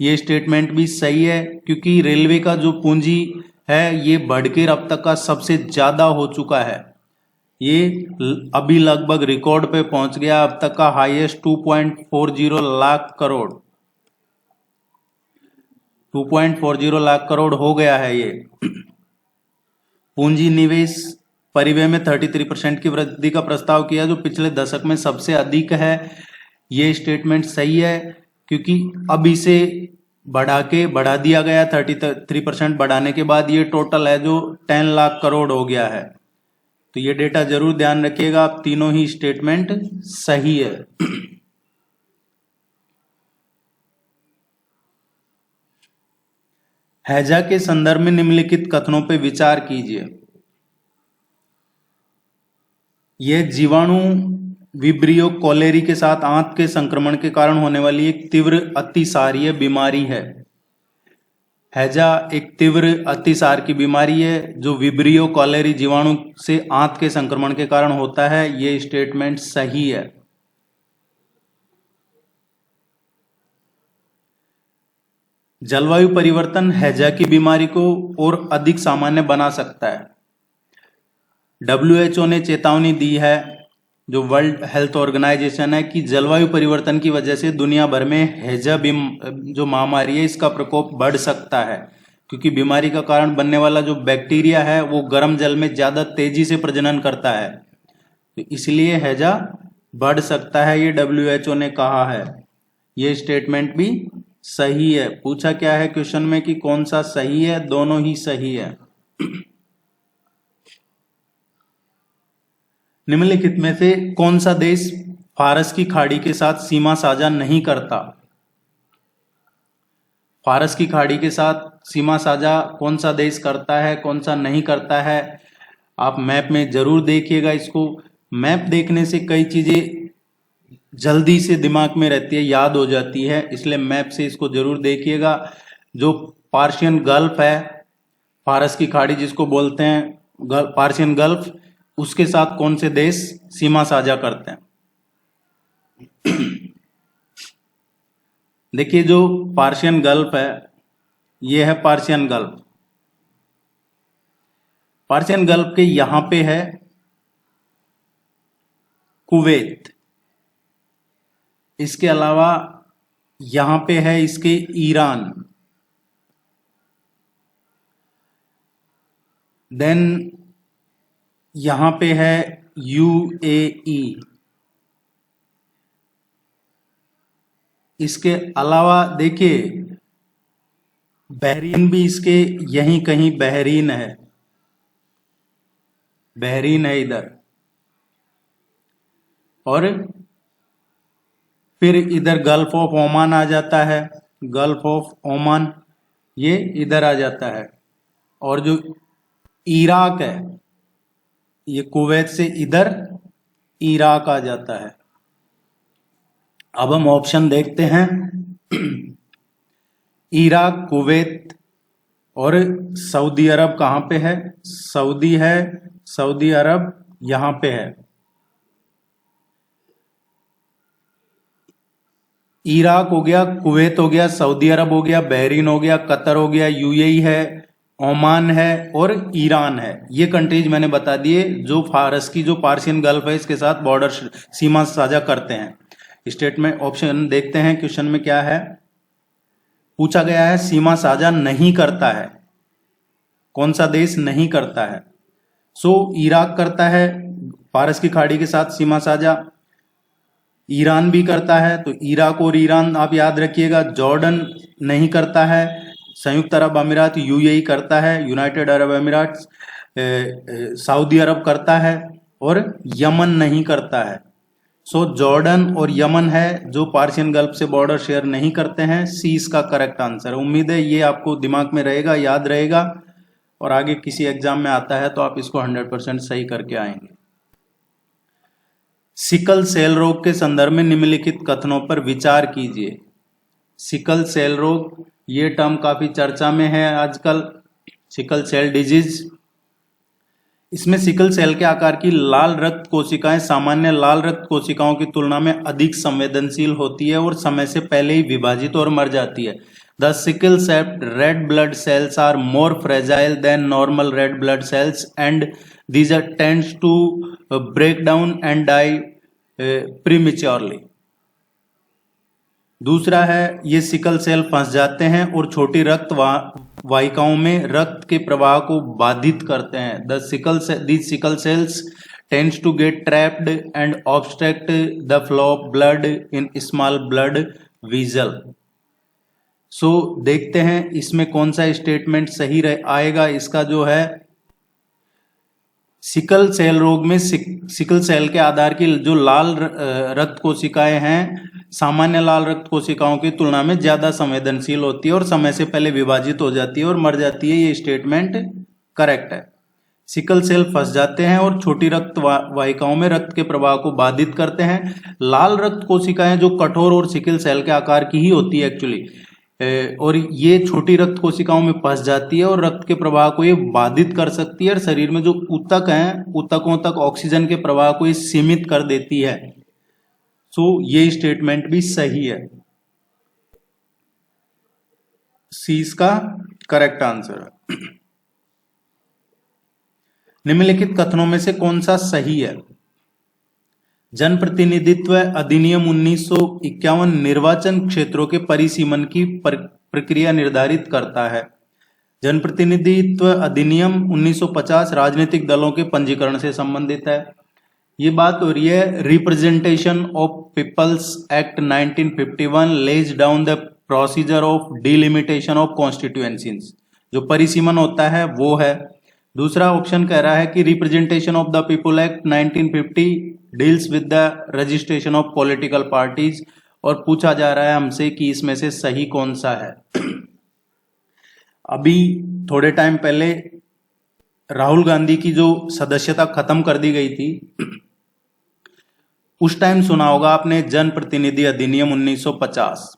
ये स्टेटमेंट भी सही है, क्योंकि रेलवे का जो पूंजी है ये बढ़कर अब तक का सबसे ज्यादा हो चुका है। ये अभी लगभग रिकॉर्ड पे पहुंच गया, अब तक का हाईएस्ट 2.40 लाख करोड़, 2.40 लाख करोड़ हो गया है ये। पूंजी निवेश परिव्यय में 33% की वृद्धि का प्रस्ताव किया, जो पिछले दशक में सबसे अधिक है। ये स्टेटमेंट सही है, क्योंकि अब इसे बढ़ा दिया गया। 33% बढ़ाने के बाद ये टोटल है जो 10 लाख करोड़ हो गया है। तो ये डेटा जरूर ध्यान रखिएगा आप, तीनों ही स्टेटमेंट सही है। हैजा के संदर्भ में निम्नलिखित कथनों पर विचार कीजिए। यह जीवाणु विब्रियो कोलेरी के साथ आंत के संक्रमण के कारण होने वाली एक तीव्र अतिसारीय बीमारी है। हैजा एक तीव्र अतिसार की बीमारी है जो विब्रियो कोलेरी जीवाणु से आंत के संक्रमण के कारण होता है। यह स्टेटमेंट सही है। जलवायु परिवर्तन हैजा की बीमारी को और अधिक सामान्य बना सकता है। WHO ने चेतावनी दी है, जो वर्ल्ड हेल्थ ऑर्गेनाइजेशन है, कि जलवायु परिवर्तन की वजह से दुनिया भर में हैजा जो महामारी है इसका प्रकोप बढ़ सकता है, क्योंकि बीमारी का कारण बनने वाला जो बैक्टीरिया है वो गर्म जल में ज्यादा तेजी से प्रजनन करता है, तो इसलिए हैजा बढ़ सकता है, ये WHO ने कहा है। ये स्टेटमेंट भी सही है। पूछा क्या है क्वेश्चन में कि कौन सा सही है? दोनों ही सही है। निम्नलिखित में से कौन सा देश फारस की खाड़ी के साथ सीमा साझा नहीं करता? फारस की खाड़ी के साथ सीमा साझा कौन सा देश करता है, कौन सा नहीं करता है? आप मैप में जरूर देखिएगा इसको। मैप देखने से कई चीजें जल्दी से दिमाग में रहती है, याद हो जाती है, इसलिए मैप से इसको जरूर देखिएगा। जो पार्शियन गल्फ है, फारस की खाड़ी जिसको बोलते हैं पार्शियन गल्फ, उसके साथ कौन से देश सीमा साझा करते हैं? देखिए, जो पार्शियन गल्फ है, ये है पार्शियन गल्फ। पार्शियन गल्फ के यहां पे है कुवैत, इसके अलावा यहां पे है इसके ईरान, देन यहां पे है यूएई। इसके अलावा देखिए बहरीन भी इसके यहीं कहीं बहरीन है, बहरीन है इधर। और फिर इधर गल्फ ऑफ ओमान आ जाता है, गल्फ ऑफ ओमान ये इधर आ जाता है। और जो इराक है ये कुवैत से इधर इराक आ जाता है। अब हम ऑप्शन देखते हैं। इराक, कुवैत और सऊदी अरब कहां पे है? सऊदी है, सऊदी अरब यहां पे है। इराक हो गया, कुवैत हो गया, सऊदी अरब हो गया, बहरीन हो गया, कतर हो गया, यूएई है, ओमान है और ईरान है। ये कंट्रीज मैंने बता दिए जो फारस की जो पार्शियन गल्फ है इसके साथ बॉर्डर सीमा साझा करते हैं। स्टेटमेंट ऑप्शन देखते हैं, क्वेश्चन में क्या है पूछा गया है। सीमा साझा नहीं करता है, कौन सा देश नहीं करता है? इराक करता है फारस की खाड़ी के साथ सीमा साझा, ईरान भी करता है, तो इराक और ईरान आप याद रखिएगा। जॉर्डन नहीं करता है, संयुक्त अरब अमीरात यूएई करता है, यूनाइटेड अरब अमीरात सऊदी अरब करता है और यमन नहीं करता है। जॉर्डन और यमन है जो पार्शियन गल्फ से बॉर्डर शेयर नहीं करते हैं। सी इसका करेक्ट आंसर है। उम्मीद है ये आपको दिमाग में रहेगा, याद रहेगा और आगे किसी एग्जाम में आता है तो आप इसको 100% सही करके आएंगे। सिकल सेल रोग के संदर्भ में निम्नलिखित कथनों पर विचार कीजिए। सिकल सेल रोग ये टर्म काफी चर्चा में है आजकल, सिकल सेल डिजीज। इसमें सिकल सेल के आकार की लाल रक्त कोशिकाएं सामान्य लाल रक्त कोशिकाओं की तुलना में अधिक संवेदनशील होती है और समय से पहले ही विभाजित और मर जाती है। The sickle cell red blood cells are more fragile than normal red blood cells and these are tends to break down and die prematurely। दूसरा है ये सिकल सेल फंस जाते हैं और छोटी रक्त वाहिकाओं में रक्त के प्रवाह को बाधित करते हैं। these sickle cells tends to get trapped and obstruct the flow of blood in small blood vessel। देखते हैं इसमें कौन सा स्टेटमेंट सही आएगा। इसका जो है सिकल सेल रोग में सिकल सेल के आधार की जो लाल रक्त कोशिकाएं हैं सामान्य लाल रक्त कोशिकाओं की तुलना में ज्यादा संवेदनशील होती है और समय से पहले विभाजित हो जाती है और मर जाती है। ये स्टेटमेंट करेक्ट है। सिकल सेल फंस जाते हैं और छोटी रक्त वाहिकाओं में रक्त के प्रवाह को बाधित करते हैं। लाल रक्त कोशिकाएं जो कठोर और सिकल सेल के आकार की ही होती है एक्चुअली, और ये छोटी रक्त कोशिकाओं में फंस जाती है और रक्त के प्रवाह को ये बाधित कर सकती है और शरीर में जो ऊतक हैं ऊतकों तक ऑक्सीजन के प्रवाह को ये सीमित कर देती है। ये स्टेटमेंट भी सही है। सी इसका करेक्ट आंसर है। निम्नलिखित कथनों में से कौन सा सही है? जनप्रतिनिधित्व अधिनियम 1951 निर्वाचन क्षेत्रों के परिसीमन की प्रक्रिया निर्धारित करता है। जनप्रतिनिधित्व अधिनियम 1950 राजनीतिक दलों के पंजीकरण से संबंधित है। ये बात हो रही है representation of people's act 1951 lays down the procedure of delimitation of constituencies. जो परिसीमन होता है वो है। दूसरा ऑप्शन कह रहा है कि representation of the people act 1950 deals with the registration of political parties, और पूछा जा रहा है हमसे कि इसमें से सही कौन सा है। अभी थोड़े टाइम पहले राहुल गांधी की जो सदस्यता खत्म कर दी गई थी, उस टाइम सुना होगा आपने जनप्रतिनिधि अधिनियम 1950।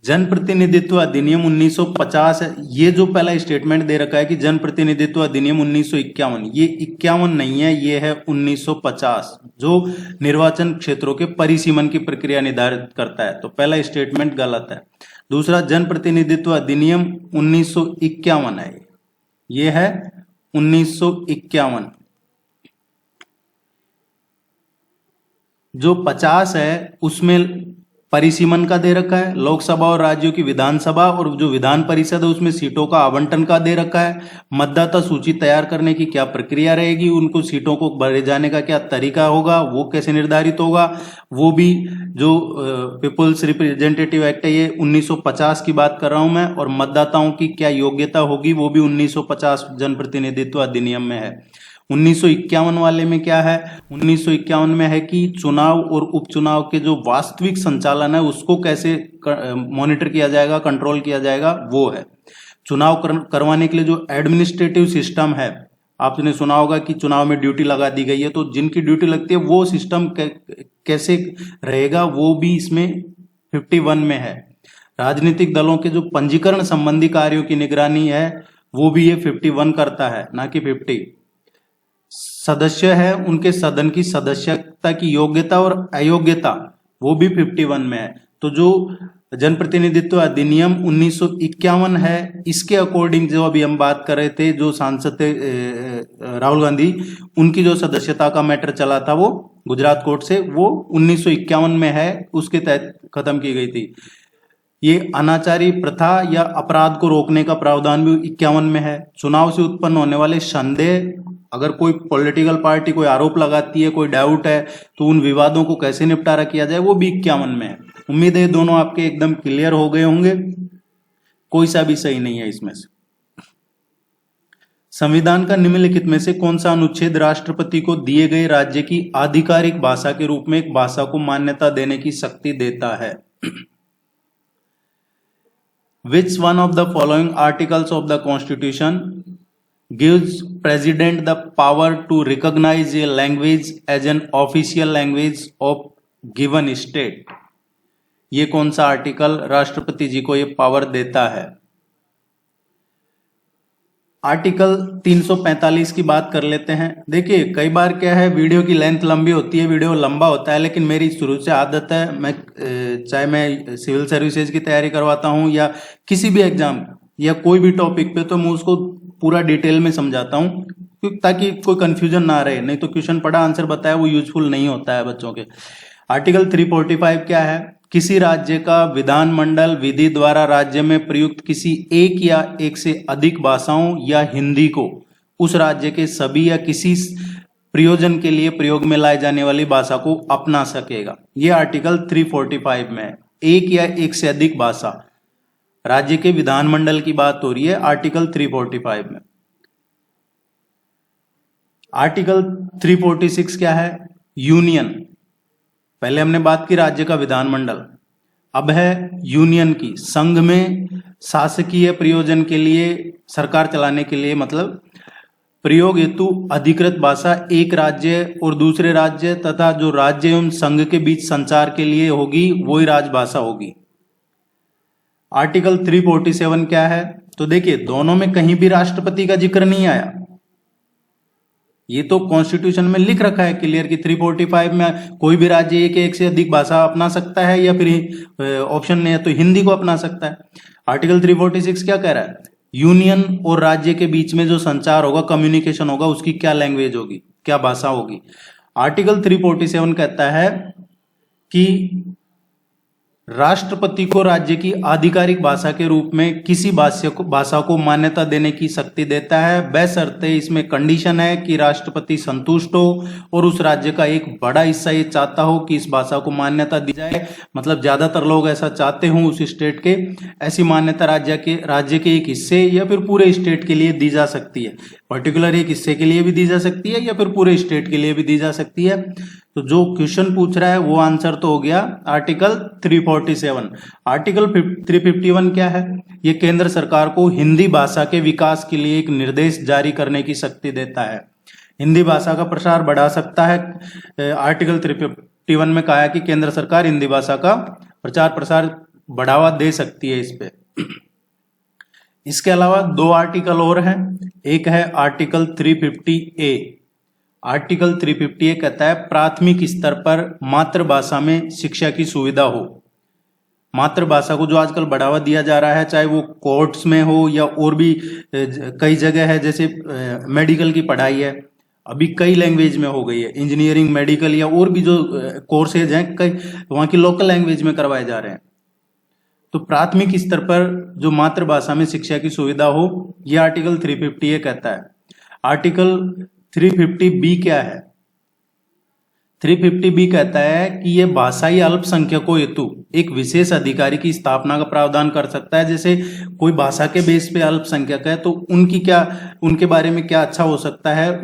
जनप्रतिनिधित्व अधिनियम 1950 ये जो पहला स्टेटमेंट दे रखा है कि जनप्रतिनिधित्व अधिनियम 1951, ये 51 नहीं है, ये है 1950 जो निर्वाचन क्षेत्रों के परिसीमन की प्रक्रिया निर्धारित करता है। तो पहला स्टेटमेंट गलत है। दूसरा जनप्रतिनिधित्व अधिनियम 1951 है, ये है 1951। जो 50 है उसमें परिसीमन का दे रखा है, लोकसभा और राज्यों की विधानसभा और जो विधान परिषद है उसमें सीटों का आवंटन का दे रखा है, मतदाता सूची तैयार करने की क्या प्रक्रिया रहेगी, उनको सीटों को भरे जाने का क्या तरीका होगा, वो कैसे निर्धारित होगा, वो भी जो पीपुल्स रिप्रेजेंटेटिव एक्ट है ये 1950 की बात कर रहा हूं मैं, और मतदाताओं की क्या योग्यता होगी वो भी 1950 जनप्रतिनिधित्व अधिनियम में है। 1951 वाले में क्या है, 1951 में है कि चुनाव और उपचुनाव के जो वास्तविक संचालन है उसको कैसे मॉनिटर किया जाएगा, कंट्रोल किया जाएगा, वो है। चुनाव करवाने के लिए जो एडमिनिस्ट्रेटिव सिस्टम है, आपने सुना होगा कि चुनाव में ड्यूटी लगा दी गई है, तो जिनकी ड्यूटी लगती है वो सिस्टम कैसे रहेगा वो भी इसमें 51 में है। राजनीतिक दलों के जो पंजीकरण संबंधी कार्यों की निगरानी है वो भी ये 51 करता है, ना कि 50। सदस्य है उनके सदन की सदस्यता की योग्यता और अयोग्यता वो भी 51 में है। तो जो जनप्रतिनिधित्व अधिनियम 1951 है इसके अकॉर्डिंग जो अभी हम बात कर रहे थे, जो सांसद थे राहुल गांधी, उनकी जो सदस्यता का मैटर चला था वो गुजरात कोर्ट से, वो 1951 में है, उसके तहत खत्म की गई थी। ये अनाचारी प्रथा या अपराध को रोकने का प्रावधान भी 51 में है। चुनाव से उत्पन्न होने वाले संदेह, अगर कोई पॉलिटिकल पार्टी कोई आरोप लगाती है, कोई डाउट है, तो उन विवादों को कैसे निपटारा किया जाए वो भी 51 में है। उम्मीद है दोनों आपके एकदम क्लियर हो गए होंगे, कोई सा भी सही नहीं है इसमें से। संविधान का निम्नलिखित में से कौन सा अनुच्छेद राष्ट्रपति को दिए गए राज्य की आधिकारिक भाषा के रूप में एक भाषा को मान्यता देने की शक्ति देता है? Which one of the following articles of the Constitution gives President the power to recognize a language as an official language of given state? ये कौन सा आर्टिकल राष्ट्रपति जी को ये पावर देता है? आर्टिकल 345 की बात कर लेते हैं। देखिए कई बार क्या है, वीडियो की लेंथ लंबी होती है, वीडियो लंबा होता है, लेकिन मेरी शुरू से आदत है, मैं चाहे मैं सिविल सर्विसेज की तैयारी करवाता हूं या किसी भी एग्जाम या कोई भी टॉपिक पे, तो मैं उसको पूरा डिटेल में समझाता हूं ताकि कोई कंफ्यूजन ना रहे। नहीं तो क्वेश्चन पढ़ा आंसर बताया वो यूजफुल नहीं होता है बच्चों के। आर्टिकल 345 क्या है? किसी राज्य का विधानमंडल विधि द्वारा राज्य में प्रयुक्त किसी एक या एक से अधिक भाषाओं या हिंदी को उस राज्य के सभी या किसी प्रयोजन के लिए प्रयोग में लाई जाने वाली भाषा को अपना सकेगा। यह आर्टिकल 345 में है। एक या एक से अधिक भाषा, राज्य के विधानमंडल की बात हो रही है आर्टिकल 345 में। आर्टिकल 346 क्या है? यूनियन। पहले हमने बात की राज्य का विधानमंडल, अब है यूनियन की, संघ में शासकीय प्रयोजन के लिए, सरकार चलाने के लिए, मतलब प्रयोग हेतु अधिकृत भाषा एक राज्य और दूसरे राज्य तथा जो राज्य एवं संघ के बीच संचार के लिए होगी वही राजभाषा होगी। आर्टिकल 347 क्या है? तो देखिए दोनों में कहीं भी राष्ट्रपति का जिक्र नहीं आया, ये तो कॉन्स्टिट्यूशन में लिख रखा है क्लियर कि 345 में कोई भी राज्य एक से अधिक भाषा अपना सकता है, या फिर ऑप्शन नहीं है तो हिंदी को अपना सकता है। आर्टिकल 346 क्या कह रहा है? यूनियन और राज्य के बीच में जो संचार होगा, कम्युनिकेशन होगा, उसकी क्या लैंग्वेज होगी, क्या भाषा होगी। आर्टिकल 347 कहता है कि राष्ट्रपति को राज्य की आधिकारिक भाषा के रूप में किसी भाषा को मान्यता देने की शक्ति देता है, बशर्ते इसमें कंडीशन है कि राष्ट्रपति संतुष्ट हो और उस राज्य का एक बड़ा हिस्सा ये चाहता हो कि इस भाषा को मान्यता दी जाए, मतलब ज्यादातर लोग ऐसा चाहते हों उस स्टेट के। ऐसी मान्यता राज्य के एक हिस्से या फिर पूरे स्टेट के लिए दी जा सकती है, पर्टिकुलर एक हिस्से के लिए भी दी जा सकती है या फिर पूरे स्टेट के लिए भी दी जा सकती है। तो जो क्वेश्चन पूछ रहा है वो आंसर तो हो गया आर्टिकल 347। आर्टिकल 351 क्या है? ये केंद्र सरकार को हिंदी भाषा के विकास के लिए एक निर्देश जारी करने की शक्ति देता है, हिंदी भाषा का प्रसार बढ़ा सकता है। आर्टिकल 351 में कहा है कि केंद्र सरकार हिंदी भाषा का प्रचार प्रसार बढ़ावा दे सकती है इस पे। इसके अलावा दो आर्टिकल और हैं, एक है आर्टिकल 350A। आर्टिकल 350A कहता है प्राथमिक स्तर पर मातृभाषा में शिक्षा की सुविधा हो। मातृभाषा को जो आजकल बढ़ावा दिया जा रहा है, चाहे वो कोर्ट्स में हो या और भी कई जगह है, जैसे मेडिकल की पढ़ाई है, अभी कई लैंग्वेज में हो गई है, इंजीनियरिंग, मेडिकल या और भी जो कोर्सेज हैं कई वहाँ की लोकल लैंग्वेज में करवाए जा रहे हैं। तो प्राथमिक स्तर पर जो मातृभाषा में शिक्षा की सुविधा हो, यह आर्टिकल 350 ये कहता है। आर्टिकल 350 बी क्या है? 350 बी कहता है कि ये भाषाई अल्पसंख्यकों हेतु एक विशेष अधिकारी की स्थापना का प्रावधान कर सकता है। जैसे कोई भाषा के बेस पे अल्पसंख्यक है तो उनके बारे में क्या अच्छा हो सकता है,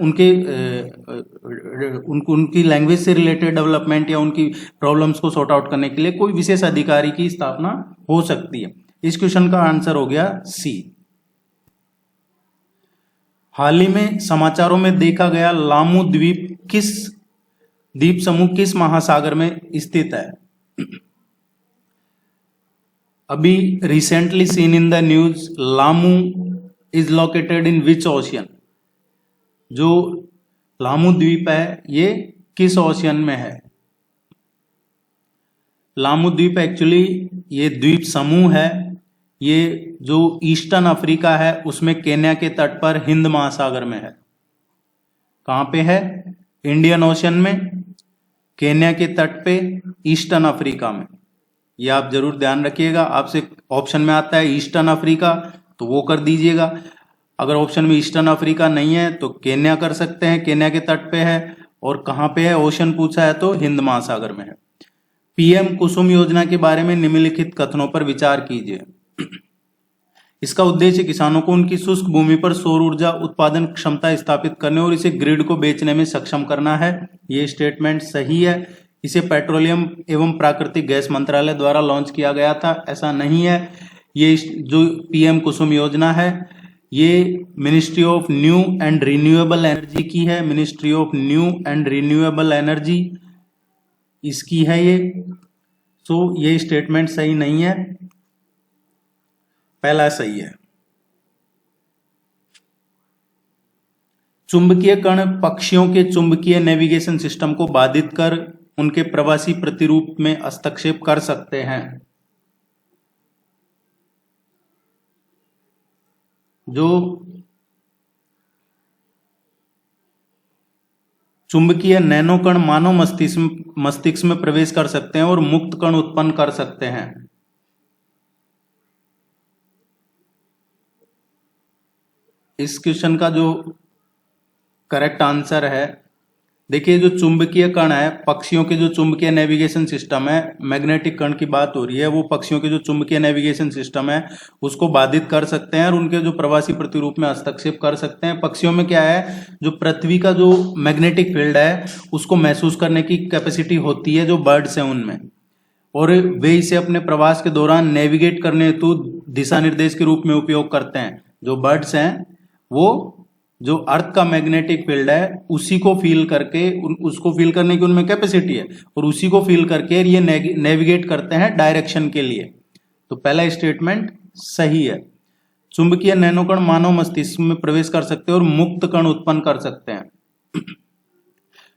उनकी लैंग्वेज से रिलेटेड डेवलपमेंट या उनकी प्रॉब्लम्स को सॉर्ट आउट करने के लिए कोई विशेष अधिकारी की स्थापना हो सकती है। इस क्वेश्चन का आंसर हो गया सी। हाल ही में समाचारों में देखा गया लामू द्वीप समूह किस महासागर में स्थित है? अभी recently seen in the news, Lamu is located in which ocean? जो लामू द्वीप है ये किस ओशियन में है? लामू द्वीप एक्चुअली ये द्वीप समूह है, ये जो ईस्टर्न अफ्रीका है उसमें केन्या के तट पर हिंद महासागर में है। कहां पे है? इंडियन ओशन में, केन्या के तट पे, ईस्टर्न अफ्रीका में। ये आप जरूर ध्यान रखिएगा। आपसे ऑप्शन में आता है ईस्टर्न अफ्रीका तो वो कर दीजिएगा। अगर ऑप्शन में ईस्टर्न अफ्रीका नहीं है तो केन्या कर सकते हैं, केन्या के तट पे है। और कहां पे है ओशन पूछा है तो हिंद महासागर में है। पीएम कुसुम योजना के बारे में निम्नलिखित कथनों पर विचार कीजिए। इसका उद्देश्य किसानों को उनकी शुष्क भूमि पर सौर ऊर्जा उत्पादन क्षमता स्थापित करने और इसे ग्रिड को बेचने में सक्षम करना है। ये स्टेटमेंट सही है। इसे पेट्रोलियम एवं प्राकृतिक गैस मंत्रालय द्वारा लॉन्च किया गया था, ऐसा नहीं है। ये जो पीएम कुसुम योजना है ये ministry of new and renewable energy की है। Ministry of new and renewable energy इसकी है ये। सो ये स्टेटमेंट सही नहीं है, पहला सही है। चुंबकीय कण पक्षियों के चुंबकीय नेविगेशन सिस्टम को बाधित कर उनके प्रवासी प्रतिरूप में हस्तक्षेप कर सकते हैं। जो चुंबकीय नैनोकण मानव मस्तिष्क में प्रवेश कर सकते हैं और मुक्त कण उत्पन्न कर सकते हैं। इस क्वेश्चन का जो करेक्ट आंसर है, देखिए जो चुंबकीय कण है, पक्षियों के जो चुंबकीय नेविगेशन सिस्टम है, मैग्नेटिक कण की बात हो रही है, वो पक्षियों के जो चुंबकीय नेविगेशन सिस्टम है उसको बाधित कर सकते हैं और उनके जो प्रवासी प्रतिरूप में हस्तक्षेप कर सकते हैं। पक्षियों में क्या है, जो पृथ्वी का जो मैग्नेटिक फील्ड है उसको महसूस करने की कैपेसिटी होती है जो बर्ड्स हैं उनमें, और वे इसे अपने प्रवास के दौरान नेविगेट करने हेतु दिशा निर्देश के रूप में उपयोग करते हैं। जो बर्ड्स हैं वो जो अर्थ का मैग्नेटिक फील्ड है उसी को फील करके उसको फील करने की उनमें कैपेसिटी है और उसी को फील करके ये नेविगेट करते हैं डायरेक्शन के लिए। तो पहला स्टेटमेंट सही है। चुंबकीय नैनोकण मानव मस्तिष्क में प्रवेश कर सकते हैं और मुक्त कण उत्पन्न कर सकते हैं।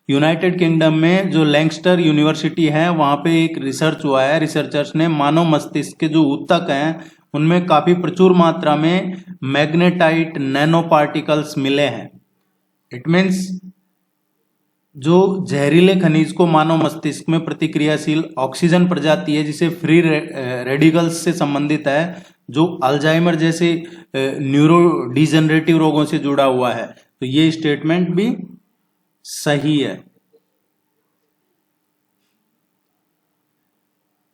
यूनाइटेड किंगडम में जो लैंगस्टर यूनिवर्सिटी है वहां पे एक रिसर्च हुआ है। रिसर्चर्स ने मानव मस्तिष्क के जो ऊतक हैं उनमें काफी प्रचुर मात्रा में मैग्नेटाइट नैनो पार्टिकल्स मिले हैं। इट मीन्स जो जहरीले खनिज को मानव मस्तिष्क में प्रतिक्रियाशील ऑक्सीजन प्रजाति है जिसे फ्री रेडिकल्स से संबंधित है, जो अल्जाइमर जैसे न्यूरो डिजेनरेटिव रोगों से जुड़ा हुआ है। तो ये स्टेटमेंट भी सही है।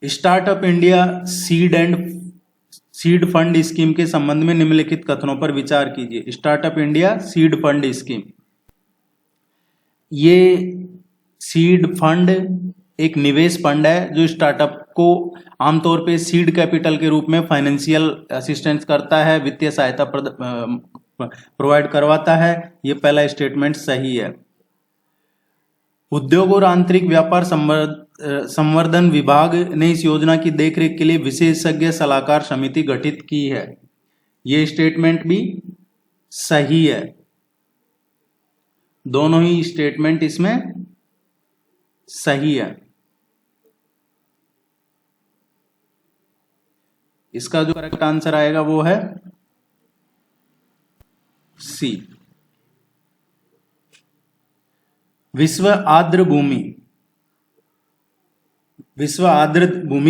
Startup India seed fund scheme के संबंध में निम्नलिखित कथनों पर विचार कीजिए। Startup India seed fund scheme, ये सीड फंड एक निवेश फंड है जो स्टार्टअप को आमतौर पे सीड कैपिटल के रूप में फाइनेंशियल असिस्टेंस करता है, वित्तीय सहायता प्रोवाइड करवाता है। ये पहला स्टेटमेंट सही है। उद्योग और आंतरिक व्यापार संवर्धन विभाग ने इस योजना की देखरेख के लिए विशेषज्ञ सलाहकार समिति गठित की है। ये स्टेटमेंट भी सही है। दोनों ही स्टेटमेंट इसमें सही है। इसका जो करेक्ट आंसर आएगा वो है सी। विश्व आर्द्र भूमि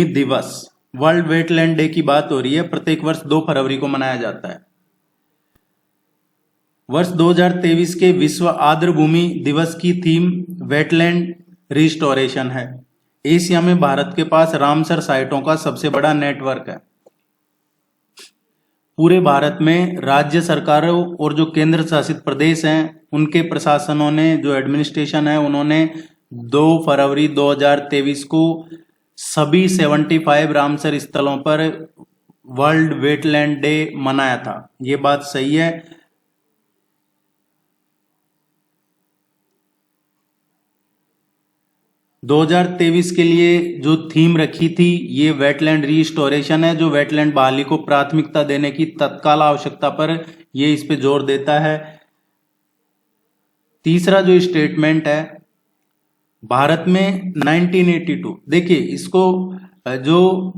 दिवस, वर्ल्ड वेटलैंड डे की बात हो रही है, प्रत्येक वर्ष 2 फरवरी को मनाया जाता है। वर्ष 2023 के विश्व आर्द्र भूमि दिवस की थीम वेटलैंड रिस्टोरेशन है। एशिया में भारत के पास रामसर साइटों का सबसे बड़ा नेटवर्क है। पूरे भारत में राज्य सरकारों और जो केंद्र शासित प्रदेश हैं उनके प्रशासनों ने, जो एडमिनिस्ट्रेशन है, उन्होंने 2 फरवरी 2023 को सभी 75 रामसर स्थलों पर वर्ल्ड वेटलैंड डे मनाया था। ये बात सही है। दो 2023 के लिए जो थीम रखी थी ये वेटलैंड रिस्टोरेशन है, जो वेटलैंड बहाली को प्राथमिकता देने की तत्काल आवश्यकता पर ये इस पे जोर देता है। तीसरा जो स्टेटमेंट है, भारत में 1982, देखिए इसको जो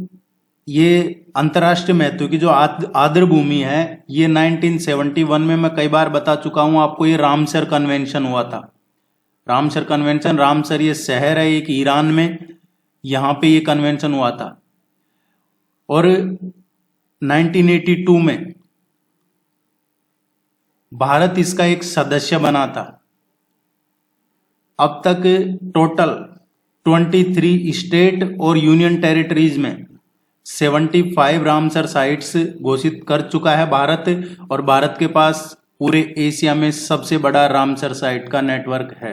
ये अंतर्राष्ट्रीय महत्व की जो आर्द्र भूमि है ये 1971 में, मैं कई बार बता चुका हूं आपको, ये रामसर कन्वेंशन हुआ था। रामसर कन्वेंशन, रामसर ये शहर है एक ईरान में, यहां पे ये कन्वेंशन हुआ था। और 1982 में भारत इसका एक सदस्य बना था। अब तक टोटल 23 स्टेट और यूनियन टेरिटरीज में 75 रामसर साइट्स घोषित कर चुका है भारत, और भारत के पास पूरे एशिया में सबसे बड़ा रामसर साइट का नेटवर्क है।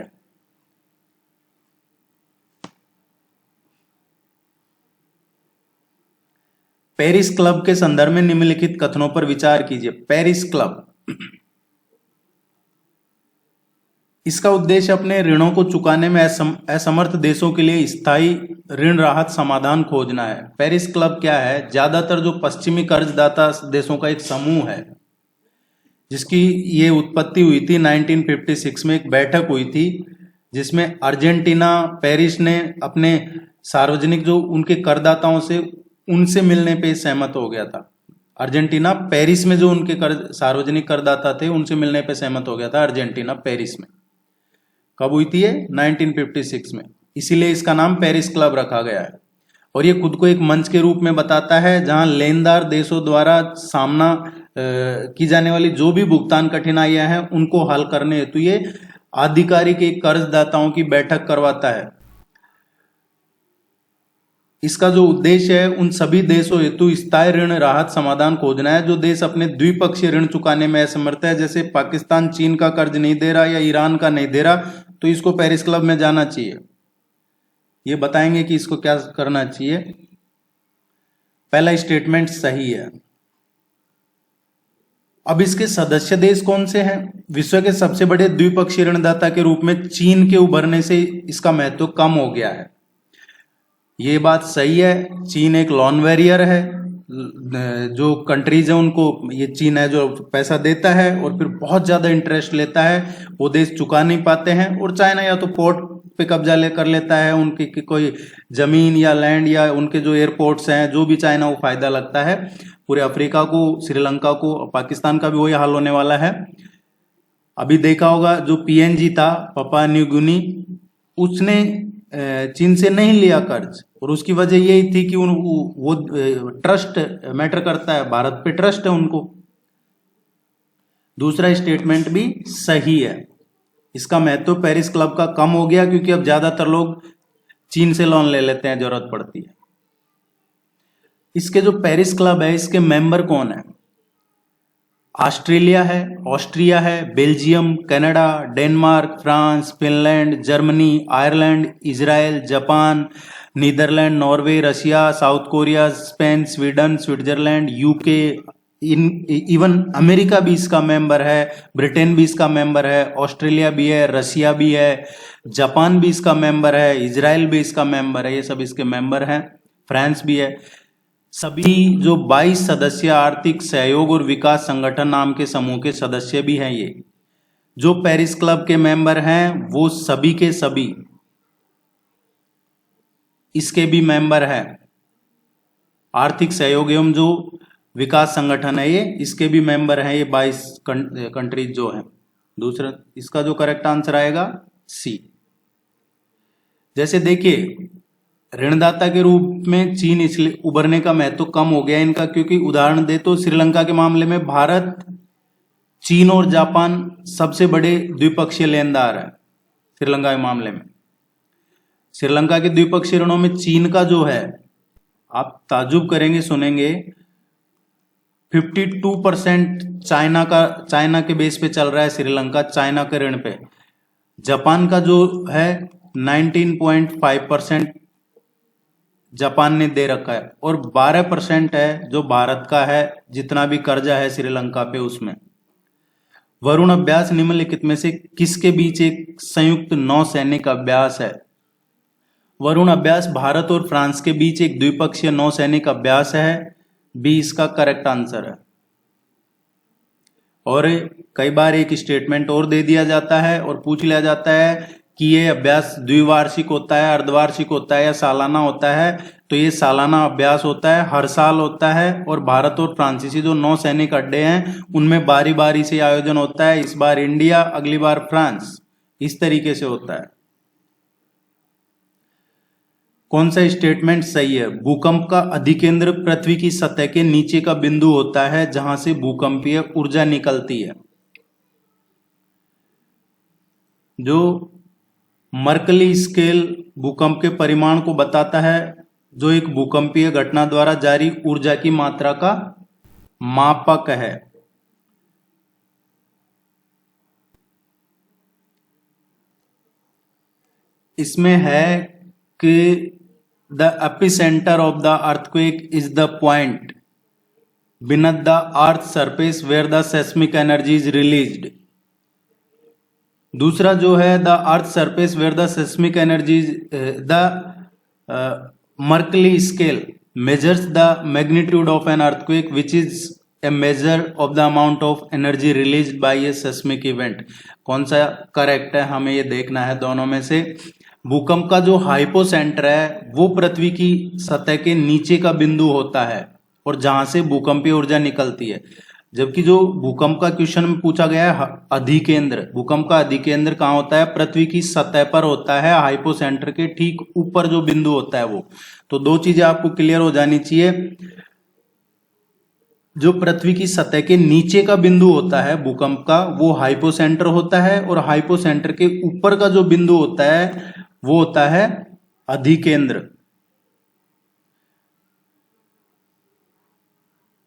पेरिस क्लब के संदर्भ में निम्नलिखित कथनों पर विचार कीजिए। पेरिस क्लब, इसका उद्देश्य अपने ऋणों को चुकाने में असमर्थ देशों के लिए स्थायी ऋण राहत समाधान खोजना है। पेरिस क्लब क्या है? ज्यादातर जो पश्चिमी कर्जदाता देशों का एक समूह है, जिसकी ये उत्पत्ति हुई थी 1956 में। एक बैठक हुई थी जिसमें अर्जेंटीना, पेरिस ने अपने सार्वजनिक जो उनके करदाताओं से, उनसे मिलने पे सहमत हो गया था। अर्जेंटीना पेरिस में जो उनके सार्वजनिक करदाता थे उनसे मिलने पे सहमत हो गया था अर्जेंटीना पेरिस में। कब हुई थी ये? 1956 में। इसीलिए इसका नाम पेरिस क्लब रखा गया है। और ये खुद को एक मंच के रूप में बताता है जहां लेनदार देशों द्वारा सामना की जाने वाली जो भी भुगतान कठिनाइयां हैं उनको हल करने हेतु ये आधिकारिक एक कर्जदाताओं की बैठक करवाता है। इसका जो उद्देश्य है उन सभी देशों हेतु स्थायी ऋण राहत समाधान खोजना है जो देश अपने द्विपक्षीय ऋण चुकाने में असमर्थ है। जैसे पाकिस्तान चीन का कर्ज नहीं दे रहा या ईरान का नहीं दे रहा, तो इसको पेरिस क्लब में जाना चाहिए। ये बताएंगे कि इसको क्या करना चाहिए। पहला स्टेटमेंट सही है। अब इसके सदस्य देश कौन से हैं? विश्व के सबसे बड़े द्विपक्षीय ऋणदाता के रूप में चीन के उभरने से इसका महत्व कम हो गया है। ये बात सही है। चीन एक लॉन वेरियर है। जो कंट्रीज है उनको ये चीन है जो पैसा देता है और फिर बहुत ज्यादा इंटरेस्ट लेता है, वो देश चुका नहीं पाते हैं। और चाइना या तो पोर्ट पे कब्जा कर लेता है, उनकी कोई जमीन या लैंड या उनके जो एयरपोर्ट्स हैं, जो भी चाइना को फायदा लगता है। पूरे अफ्रीका को, श्रीलंका को, पाकिस्तान का भी वही हाल होने वाला है। अभी देखा होगा जो पीएनजी था, पापुआ न्यू गिनी, उसने चीन से नहीं लिया कर्ज, और उसकी वजह यही थी कि वो ट्रस्ट मैटर करता है, भारत पे ट्रस्ट है उनको। दूसरा स्टेटमेंट भी सही है। इसका महत्व पेरिस क्लब का कम हो गया क्योंकि अब ज्यादातर लोग चीन से लोन ले लेते हैं, जरूरत पड़ती है। इसके जो पेरिस क्लब है इसके मेंबर कौन है? ऑस्ट्रेलिया है, ऑस्ट्रिया है, Belgium, Canada, Denmark, France, Finland, Germany, Ireland, Israel, Japan, Netherland, Norway, Russia, South Korea, Spain, Sweden, Switzerland, UK, even America भी इसका मेंबर है, ब्रिटेन भी इसका मेंबर है, ऑस्ट्रेलिया भी है, रशिया भी है, जापान भी इसका मेंबर है, इजराइल भी इसका मेंबर है। ये सब इसके मेंबर हैं। फ्रांस भी है। सभी जो 22 सदस्य आर्थिक सहयोग और विकास संगठन नाम के समूह के सदस्य भी हैं। ये जो पेरिस क्लब के मेंबर हैं वो सभी के सभी इसके भी मेंबर हैं। आर्थिक सहयोग एवं जो विकास संगठन है ये इसके भी मेंबर हैं, ये 22 कंट्रीज जो हैं। दूसरा इसका जो करेक्ट आंसर आएगा सी। जैसे देखिए, ऋणदाता के रूप में चीन इसलिए उभरने का महत्व कम हो गया इनका, क्योंकि उदाहरण दे तो श्रीलंका के मामले में भारत, चीन और जापान सबसे बड़े द्विपक्षीय लेनदार है। श्रीलंका के मामले में, श्रीलंका के द्विपक्षीय ऋणों में चीन का जो है, आप ताजुब करेंगे सुनेंगे, 52% चाइना के बेस पे चल रहा है श्रीलंका, चाइना के ऋण पे। जापान का जो है 19.5% जापान ने दे रखा है, और 12% है जो भारत का है, जितना भी कर्जा है श्रीलंका पे उसमें। वरुण अभ्यास निम्नलिखित में से किसके बीच एक संयुक्त नौसैनिक अभ्यास है? वरुण अभ्यास भारत और फ्रांस के बीच एक द्विपक्षीय नौसैनिक अभ्यास है। बी इसका करेक्ट आंसर है। और कई बार एक स्टेटमेंट और दे दिया जाता है और पूछ लिया जाता है कि ये अभ्यास द्विवार्षिक होता है, अर्धवार्षिक होता है या सालाना होता है, तो ये सालाना अभ्यास होता है, हर साल होता है। और भारत और फ्रांसीसी जो नौसैनिक अड्डे हैं उनमें बारी बारी से आयोजन होता है, इस बार इंडिया, अगली बार फ्रांस, इस तरीके से होता है। कौन सा स्टेटमेंट सही है? भूकंप का अधिकेंद्र पृथ्वी की सतह के नीचे का बिंदु होता है जहां से भूकंपीय ऊर्जा निकलती है। जो मर्कली स्केल भूकंप के परिमाण को बताता है, जो एक भूकंपीय घटना द्वारा जारी ऊर्जा की मात्रा का मापक है। इसमें है कि the epicenter of the earthquake is the point beneath the earth's surface where the seismic energy is released. दूसरा जो है the earth surface where the seismic energy is the Mercalli scale measures the magnitude of an earthquake, which is a measure of the amount of energy released by a seismic event. कौन सा correct है, हमें ये देखना है दोनों में से। भूकंप का जो हाइपोसेंटर है वो पृथ्वी की सतह के नीचे का बिंदु होता है और जहां से भूकंपीय ऊर्जा निकलती है। जबकि जो भूकंप का क्वेश्चन में पूछा गया है अधिकेंद्र, भूकंप का अधिकेंद्र कहाँ होता है? पृथ्वी की सतह पर होता है, हाइपोसेंटर के ठीक ऊपर जो बिंदु होता है वो। तो दो चीजें आपको क्लियर हो जानी चाहिए। जो पृथ्वी की सतह के नीचे का बिंदु होता है भूकंप का, वो हाइपोसेंटर होता है, और हाइपोसेंटर के ऊपर का जो बिंदु होता है वो होता है अधिकेंद्र।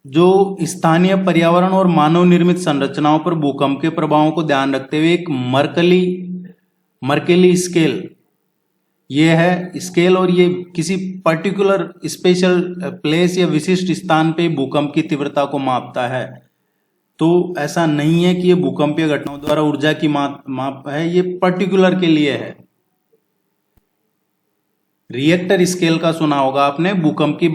जो स्थानीय पर्यावरण और मानव निर्मित संरचनाओं पर भूकंप के प्रभावों को ध्यान रखते हुए एक मर्केली स्केल, ये है स्केल, और ये किसी पर्टिकुलर स्पेशल प्लेस या विशिष्ट स्थान पे भूकंप की तीव्रता को मापता है। तो ऐसा नहीं है कि ये भूकंपीय घटनाओं द्वारा ऊर्जा की माप है, ये पर्टिकुलर के लिए है। रिएक्टर स्केल का सुना होगा आपने, भूकंप की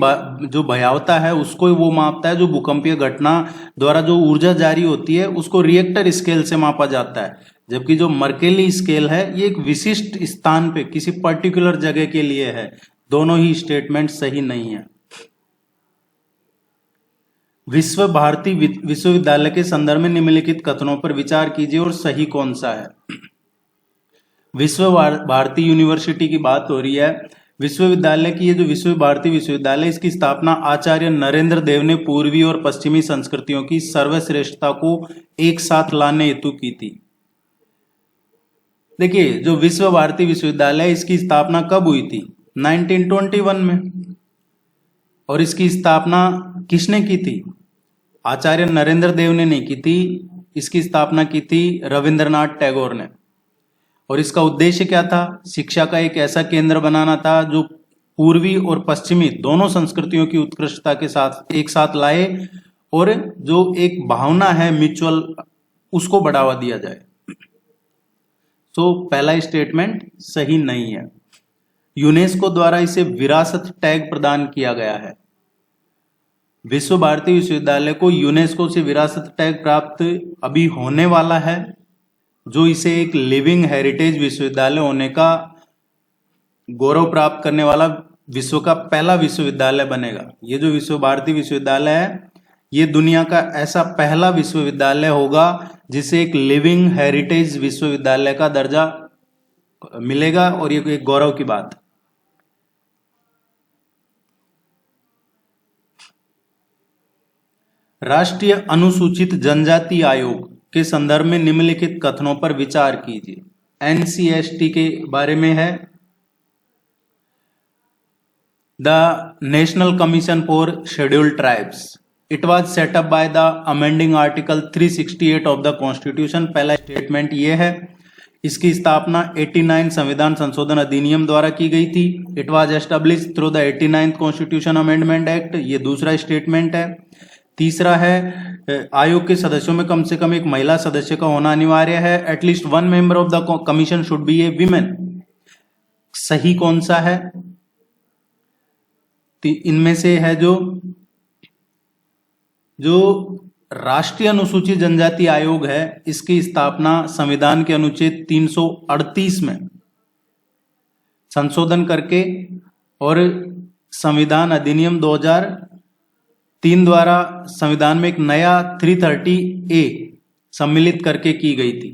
जो भयावता है उसको वो मापता है, जो भूकंपीय घटना द्वारा जो ऊर्जा जारी होती है उसको रिएक्टर स्केल से मापा जाता है। जबकि जो मर्केली स्केल है ये एक विशिष्ट स्थान पे किसी पर्टिकुलर जगह के लिए है। दोनों ही स्टेटमेंट सही नहीं है। विश्व भारती विश्वविद्यालय के संदर्भ में निम्नलिखित कथनों पर विचार कीजिए और सही कौन सा है। विश्व भारती यूनिवर्सिटी की बात हो रही है। विश्वविद्यालय की ये जो विश्व भारती विश्वविद्यालय, इसकी स्थापना आचार्य नरेंद्र देव ने पूर्वी और पश्चिमी संस्कृतियों की सर्वश्रेष्ठता को एक साथ लाने हेतु की थी। देखिए, जो विश्व भारती विश्वविद्यालय, इसकी स्थापना कब हुई थी? 1921 में। और इसकी स्थापना किसने की थी? आचार्य नरेंद्र देव ने नहीं की थी, इसकी स्थापना की थी रविंद्रनाथ टैगोर ने। और इसका उद्देश्य क्या था? शिक्षा का एक ऐसा केंद्र बनाना था जो पूर्वी और पश्चिमी दोनों संस्कृतियों की उत्कृष्टता के साथ एक साथ लाए, और जो एक भावना है म्यूचुअल, उसको बढ़ावा दिया जाए। तो पहला स्टेटमेंट सही नहीं है। यूनेस्को द्वारा इसे विरासत टैग प्रदान किया गया है। विश्व भारती विश्वविद्यालय को यूनेस्को से विरासत टैग प्राप्त अभी होने वाला है, जो इसे एक लिविंग हेरिटेज विश्वविद्यालय होने का गौरव प्राप्त करने वाला विश्व का पहला विश्वविद्यालय बनेगा। ये जो विश्व भारती विश्वविद्यालय है, ये दुनिया का ऐसा पहला विश्वविद्यालय होगा जिसे एक लिविंग हेरिटेज विश्वविद्यालय का दर्जा मिलेगा और ये एक गौरव की बात। राष्ट्रीय अनुसूचित जनजाति आयोग के संदर्भ में निम्नलिखित कथनों पर विचार कीजिए। एनसीएसटी के बारे में है। The national commission for scheduled tribes, it was set up by the amending article 368 of the constitution. पहला स्टेटमेंट ये है। इसकी स्थापना 89 संविधान संशोधन अधिनियम द्वारा की गई थी। It was establish through the 89th constitution amendment act. ये दूसरा स्टेटमेंट है। तीसरा है आयोग के सदस्यों में कम से कम एक महिला सदस्य का होना अनिवार्य है। At least one member of the commission should be A women. सही कौन सा है? इनमें से है जो राष्ट्रीय अनुसूचित जनजाति आयोग है, इसकी स्थापना संविधान के अनुच्छेद 338 में संशोधन करके और संविधान अधिनियम 2003 द्वारा संविधान में एक नया 330A सम्मिलित करके की गई थी।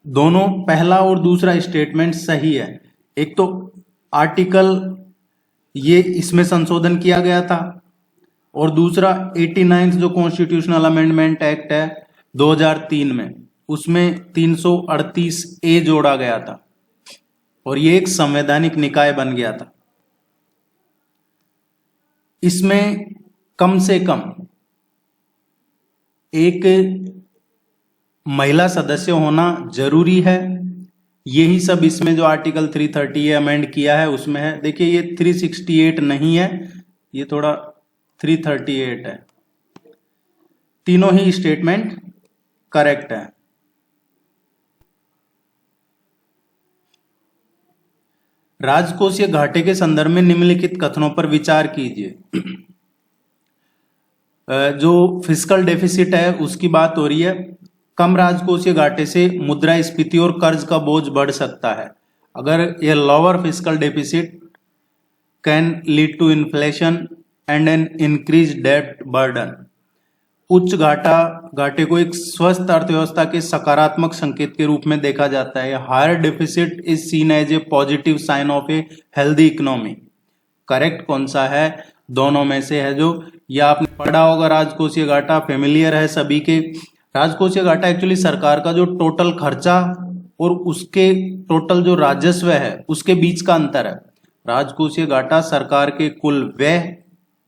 दोनों पहला और दूसरा स्टेटमेंट सही है। एक तो आर्टिकल ये इसमें संशोधन किया गया था और दूसरा 89 जो कॉन्स्टिट्यूशनल अमेंडमेंट एक्ट है 2003 में, उसमें 338A जोड़ा गया था और ये एक संवैधानिक निकाय बन गया था। इसमें कम से कम एक महिला सदस्य होना जरूरी है। यही सब इसमें जो आर्टिकल 330 अमेंड किया है उसमें है। देखिए ये 368 नहीं है, ये थोड़ा 338 है। तीनों ही स्टेटमेंट करेक्ट है। राजकोषीय घाटे के संदर्भ में निम्नलिखित कथनों पर विचार कीजिए। जो फिस्कल डेफिसिट है उसकी बात हो रही है। कम राजकोषीय घाटे से मुद्रास्फीति और कर्ज का बोझ बढ़ सकता है। अगर यह lower fiscal deficit can lead to inflation and an increase debt burden. उच्च घाटे को एक स्वस्थ अर्थव्यवस्था के सकारात्मक संकेत के रूप में देखा जाता है। Higher deficit is seen as a positive sign of a healthy economy. Correct कौन सा है? दोनों में से है। जो या आपने पढ़ा होगा राजकोषीय घाटा, फेमिलियर है सभी के। राजकोषीय घाटा एक्चुअली सरकार का जो टोटल खर्चा और उसके टोटल जो राजस्व है उसके बीच का अंतर है। राजकोषीय घाटा सरकार के कुल व्यय,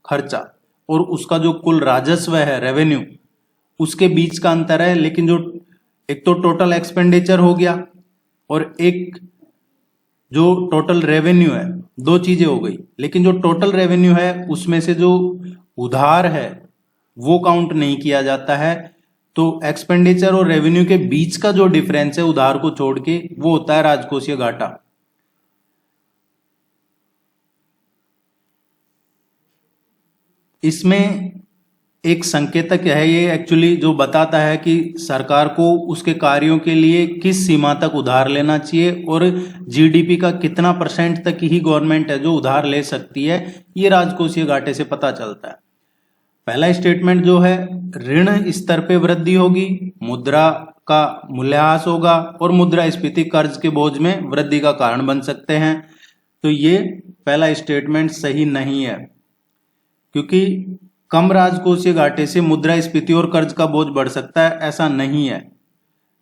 खर्चा और उसका जो कुल राजस्व है, रेवेन्यू, उसके बीच का अंतर है। लेकिन जो एक तो टोटल एक्सपेंडिचर हो गया और एक जो टोटल रेवेन्यू है, दो चीजें हो गई। लेकिन जो टोटल रेवेन्यू है उसमें से जो उधार है वो काउंट नहीं किया जाता है। तो एक्सपेंडिचर और रेवेन्यू के बीच का जो डिफरेंस है उधार को छोड़ के, वो होता है राजकोषीय घाटा। इसमें एक संकेतक है, ये एक्चुअली जो बताता है कि सरकार को उसके कार्यों के लिए किस सीमा तक उधार लेना चाहिए और जीडीपी का कितना % तक ही गवर्नमेंट है जो उधार ले सकती है। ये राजकोषीय घाटे से पता चलता है। पहला स्टेटमेंट जो है, ऋण स्तर पे वृद्धि होगी, मुद्रा का मूल्यह्रास होगा और मुद्रास्फीति कर्ज के बोझ में वृद्धि का कारण बन सकते हैं। तो ये पहला स्टेटमेंट सही नहीं है, क्योंकि कम राजकोषीय घाटे से मुद्रास्फीति और कर्ज का बोझ बढ़ सकता है, ऐसा नहीं है।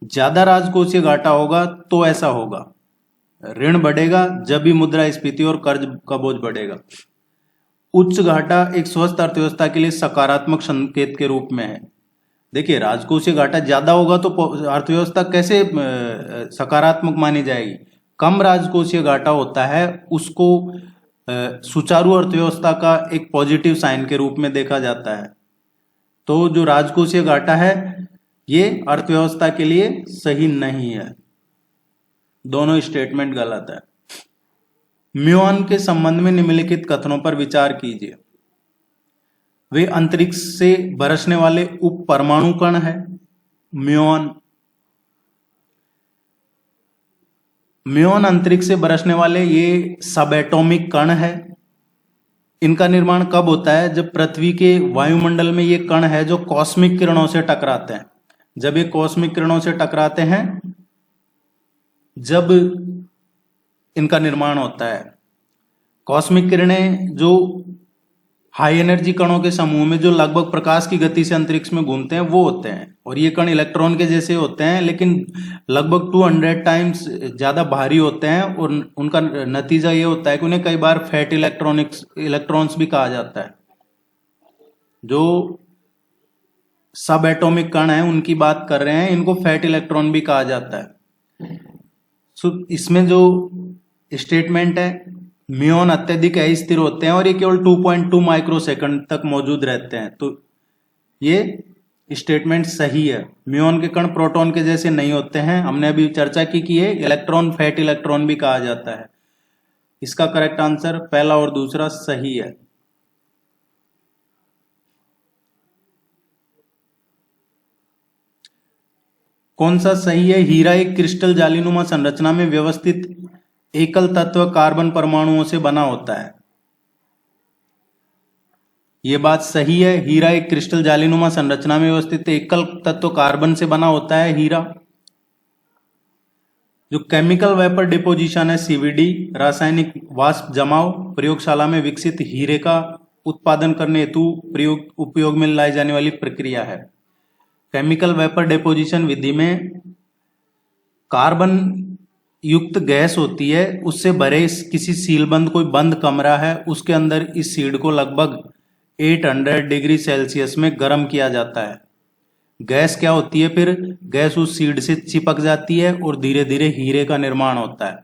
ज्यादा राजकोषीय घाटा होगा तो ऐसा होगा, ऋण बढ़ेगा जब भी मुद्रास्फीति और कर्ज का बोझ बढ़ेगा। उच्च घाटा एक स्वस्थ अर्थव्यवस्था के लिए सकारात्मक संकेत के रूप में है। देखिए राजकोषीय घाटा ज्यादा होगा तो अर्थव्यवस्था कैसे सकारात्मक मानी जाएगी? कम राजकोषीय घाटा होता है उसको सुचारू अर्थव्यवस्था का एक पॉजिटिव साइन के रूप में देखा जाता है। तो जो राजकोषीय घाटा है ये अर्थव्यवस्था के लिए सही नहीं है। दोनों स्टेटमेंट गलत है। म्यूऑन के संबंध में निम्नलिखित कथनों पर विचार कीजिए। वे अंतरिक्ष से बरसने वाले उप परमाणु कण है। म्यूऑन अंतरिक्ष से बरसने वाले ये सब एटॉमिक कण है। इनका निर्माण कब होता है? जब पृथ्वी के वायुमंडल में ये कण है जो कॉस्मिक किरणों से टकराते हैं। जब ये कॉस्मिक किरणों से टकराते हैं, जब इनका निर्माण होता है। कॉस्मिक किरणें जो हाई एनर्जी कणों के समूह में जो लगभग प्रकाश की गति से अंतरिक्ष में घूमते हैं वो होते हैं, और ये कण इलेक्ट्रॉन के जैसे होते हैं लेकिन लगभग 200 टाइम्स ज्यादा भारी होते हैं, और उनका नतीजा ये होता है कि उन्हें कई बार फैट इलेक्ट्रॉन्स भी कहा जाता है। जो सब एटॉमिक कण है उनकी बात कर रहे हैं, इनको फैट इलेक्ट्रॉन भी कहा जाता है। इसमें जो स्टेटमेंट है, म्यून अत्यधिक अस्थिर होते हैं और ये केवल 2.2 माइक्रोसेकंड तक मौजूद रहते हैं, तो ये स्टेटमेंट सही है। म्यून के कण प्रोटॉन के जैसे नहीं होते हैं, हमने अभी चर्चा की है, इलेक्ट्रॉन फैट इलेक्ट्रॉन भी कहा जाता है। इसका करेक्ट आंसर पहला और दूसरा सही है। कौन सा सही है? हीरा एक क्रिस्टल जालीनुमा संरचना में व्यवस्थित एकल तत्व कार्बन परमाणुओं से बना होता है। यह बात सही है। हीरा एक क्रिस्टल जालीनुमा संरचना में व्यवस्थित एकल तत्व कार्बन से बना होता है हीरा। जो केमिकल वेपर डिपोजिशन है सीवीडी, रासायनिक वाष्प जमाव, प्रयोगशाला में विकसित हीरे का उत्पादन करने हेतु उपयोग में लाई जाने वाली प्रक्रिया है। केमिकल वेपर डिपोजिशन विधि में कार्बन युक्त गैस होती है, उससे भरे किसी सीलबंद कोई बंद कमरा है, उसके अंदर इस सीड को लगभग 800 डिग्री सेल्सियस में गर्म किया जाता है। गैस क्या होती है फिर? गैस उस सीड से चिपक जाती है और धीरे धीरे हीरे का निर्माण होता है।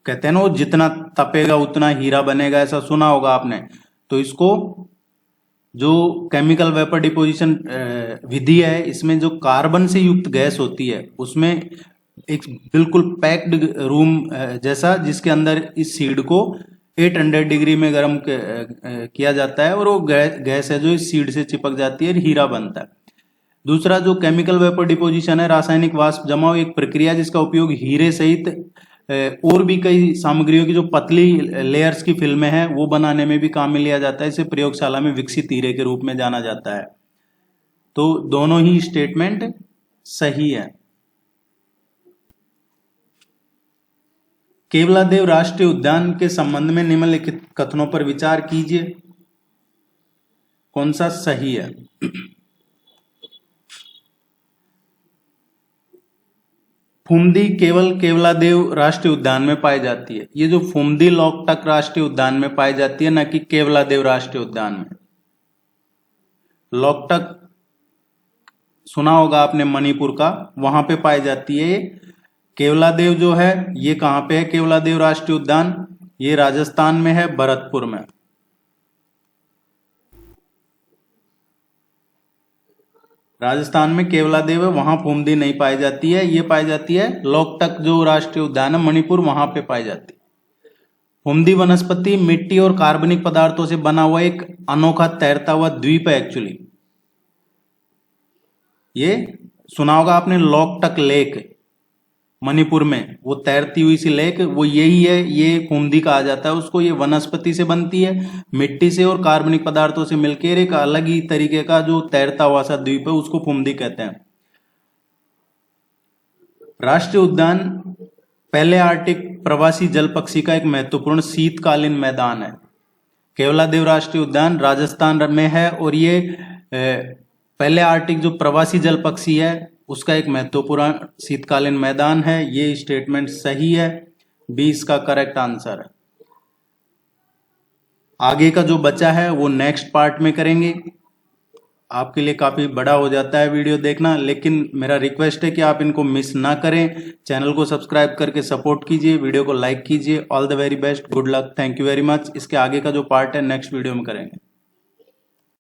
कहते हैं ना, वो जितना तपेगा उतना हीरा बनेगा, ऐसा सुना होगा आपने। तो इसको जो केमिकल वेपर डिपोजिशन विधि है, इसमें जो कार्बन से युक्त गैस होती है उसमें एक बिल्कुल पैक्ड रूम जैसा, जिसके अंदर इस सीड को 800 डिग्री में गर्म किया जाता है और वो गैस है जो इस सीड से चिपक जाती है और हीरा बनता है। दूसरा जो केमिकल वेपर डिपोजिशन है, रासायनिक वाष्प जमाव, एक प्रक्रिया जिसका उपयोग हीरे सहित और भी कई सामग्रियों की जो पतली लेयर्स की फिल्में हैं वो बनाने में भी काम में लिया जाता है। इसे प्रयोगशाला में विकसित हीरे के रूप में जाना जाता है। तो दोनों ही स्टेटमेंट सही है। केवलादेव राष्ट्रीय उद्यान के संबंध में निम्नलिखित कथनों पर विचार कीजिए। कौन सा सही है? फुमदी केवल केवलादेव राष्ट्रीय उद्यान में पाई जाती है। ये जो फुमदी लोकटक राष्ट्रीय उद्यान में पाई जाती है, न कि केवलादेव राष्ट्रीय उद्यान में। लोकटक सुना होगा आपने मणिपुर का, वहां पे पाई जाती है। केवलादेव जो है ये कहां पे है? केवलादेव राष्ट्रीय उद्यान ये राजस्थान में है, भरतपुर में। राजस्थान में केवलादेव है, वहां फुमदी नहीं पाई जाती है। ये पाई जाती है लोकटक जो राष्ट्रीय उद्यान है मणिपुर, वहां पे पाई जाती है। फुमदी वनस्पति मिट्टी और कार्बनिक पदार्थों से बना हुआ एक अनोखा तैरता हुआ द्वीप है। एक्चुअली ये सुना होगा आपने, लोकटक लेक मणिपुर में, वो तैरती हुई सी लेक, वो यही है। ये फुमदी कहा जाता है उसको। ये वनस्पति से बनती है, मिट्टी से और कार्बनिक पदार्थों से मिलकर एक अलग ही तरीके का जो तैरता हुआ सा द्वीप है, उसको फुमदी कहते हैं। राष्ट्रीय उद्यान पहले आर्टिक प्रवासी जल पक्षी का एक महत्वपूर्ण शीतकालीन मैदान है। केवलादेव राष्ट्रीय उद्यान राजस्थान में है और ये पहले आर्टिक जो प्रवासी जल पक्षी है उसका एक महत्वपूर्ण शीतकालीन मैदान है। ये स्टेटमेंट सही है, 20 का करेक्ट आंसर है। आगे का जो बचा है वो नेक्स्ट पार्ट में करेंगे। आपके लिए काफी बड़ा हो जाता है वीडियो देखना, लेकिन मेरा रिक्वेस्ट है कि आप इनको मिस ना करें। चैनल को सब्सक्राइब करके सपोर्ट कीजिए, वीडियो को लाइक कीजिए। All the very best, good luck, thank you very much. इसके आगे का जो पार्ट है नेक्स्ट वीडियो में करेंगे।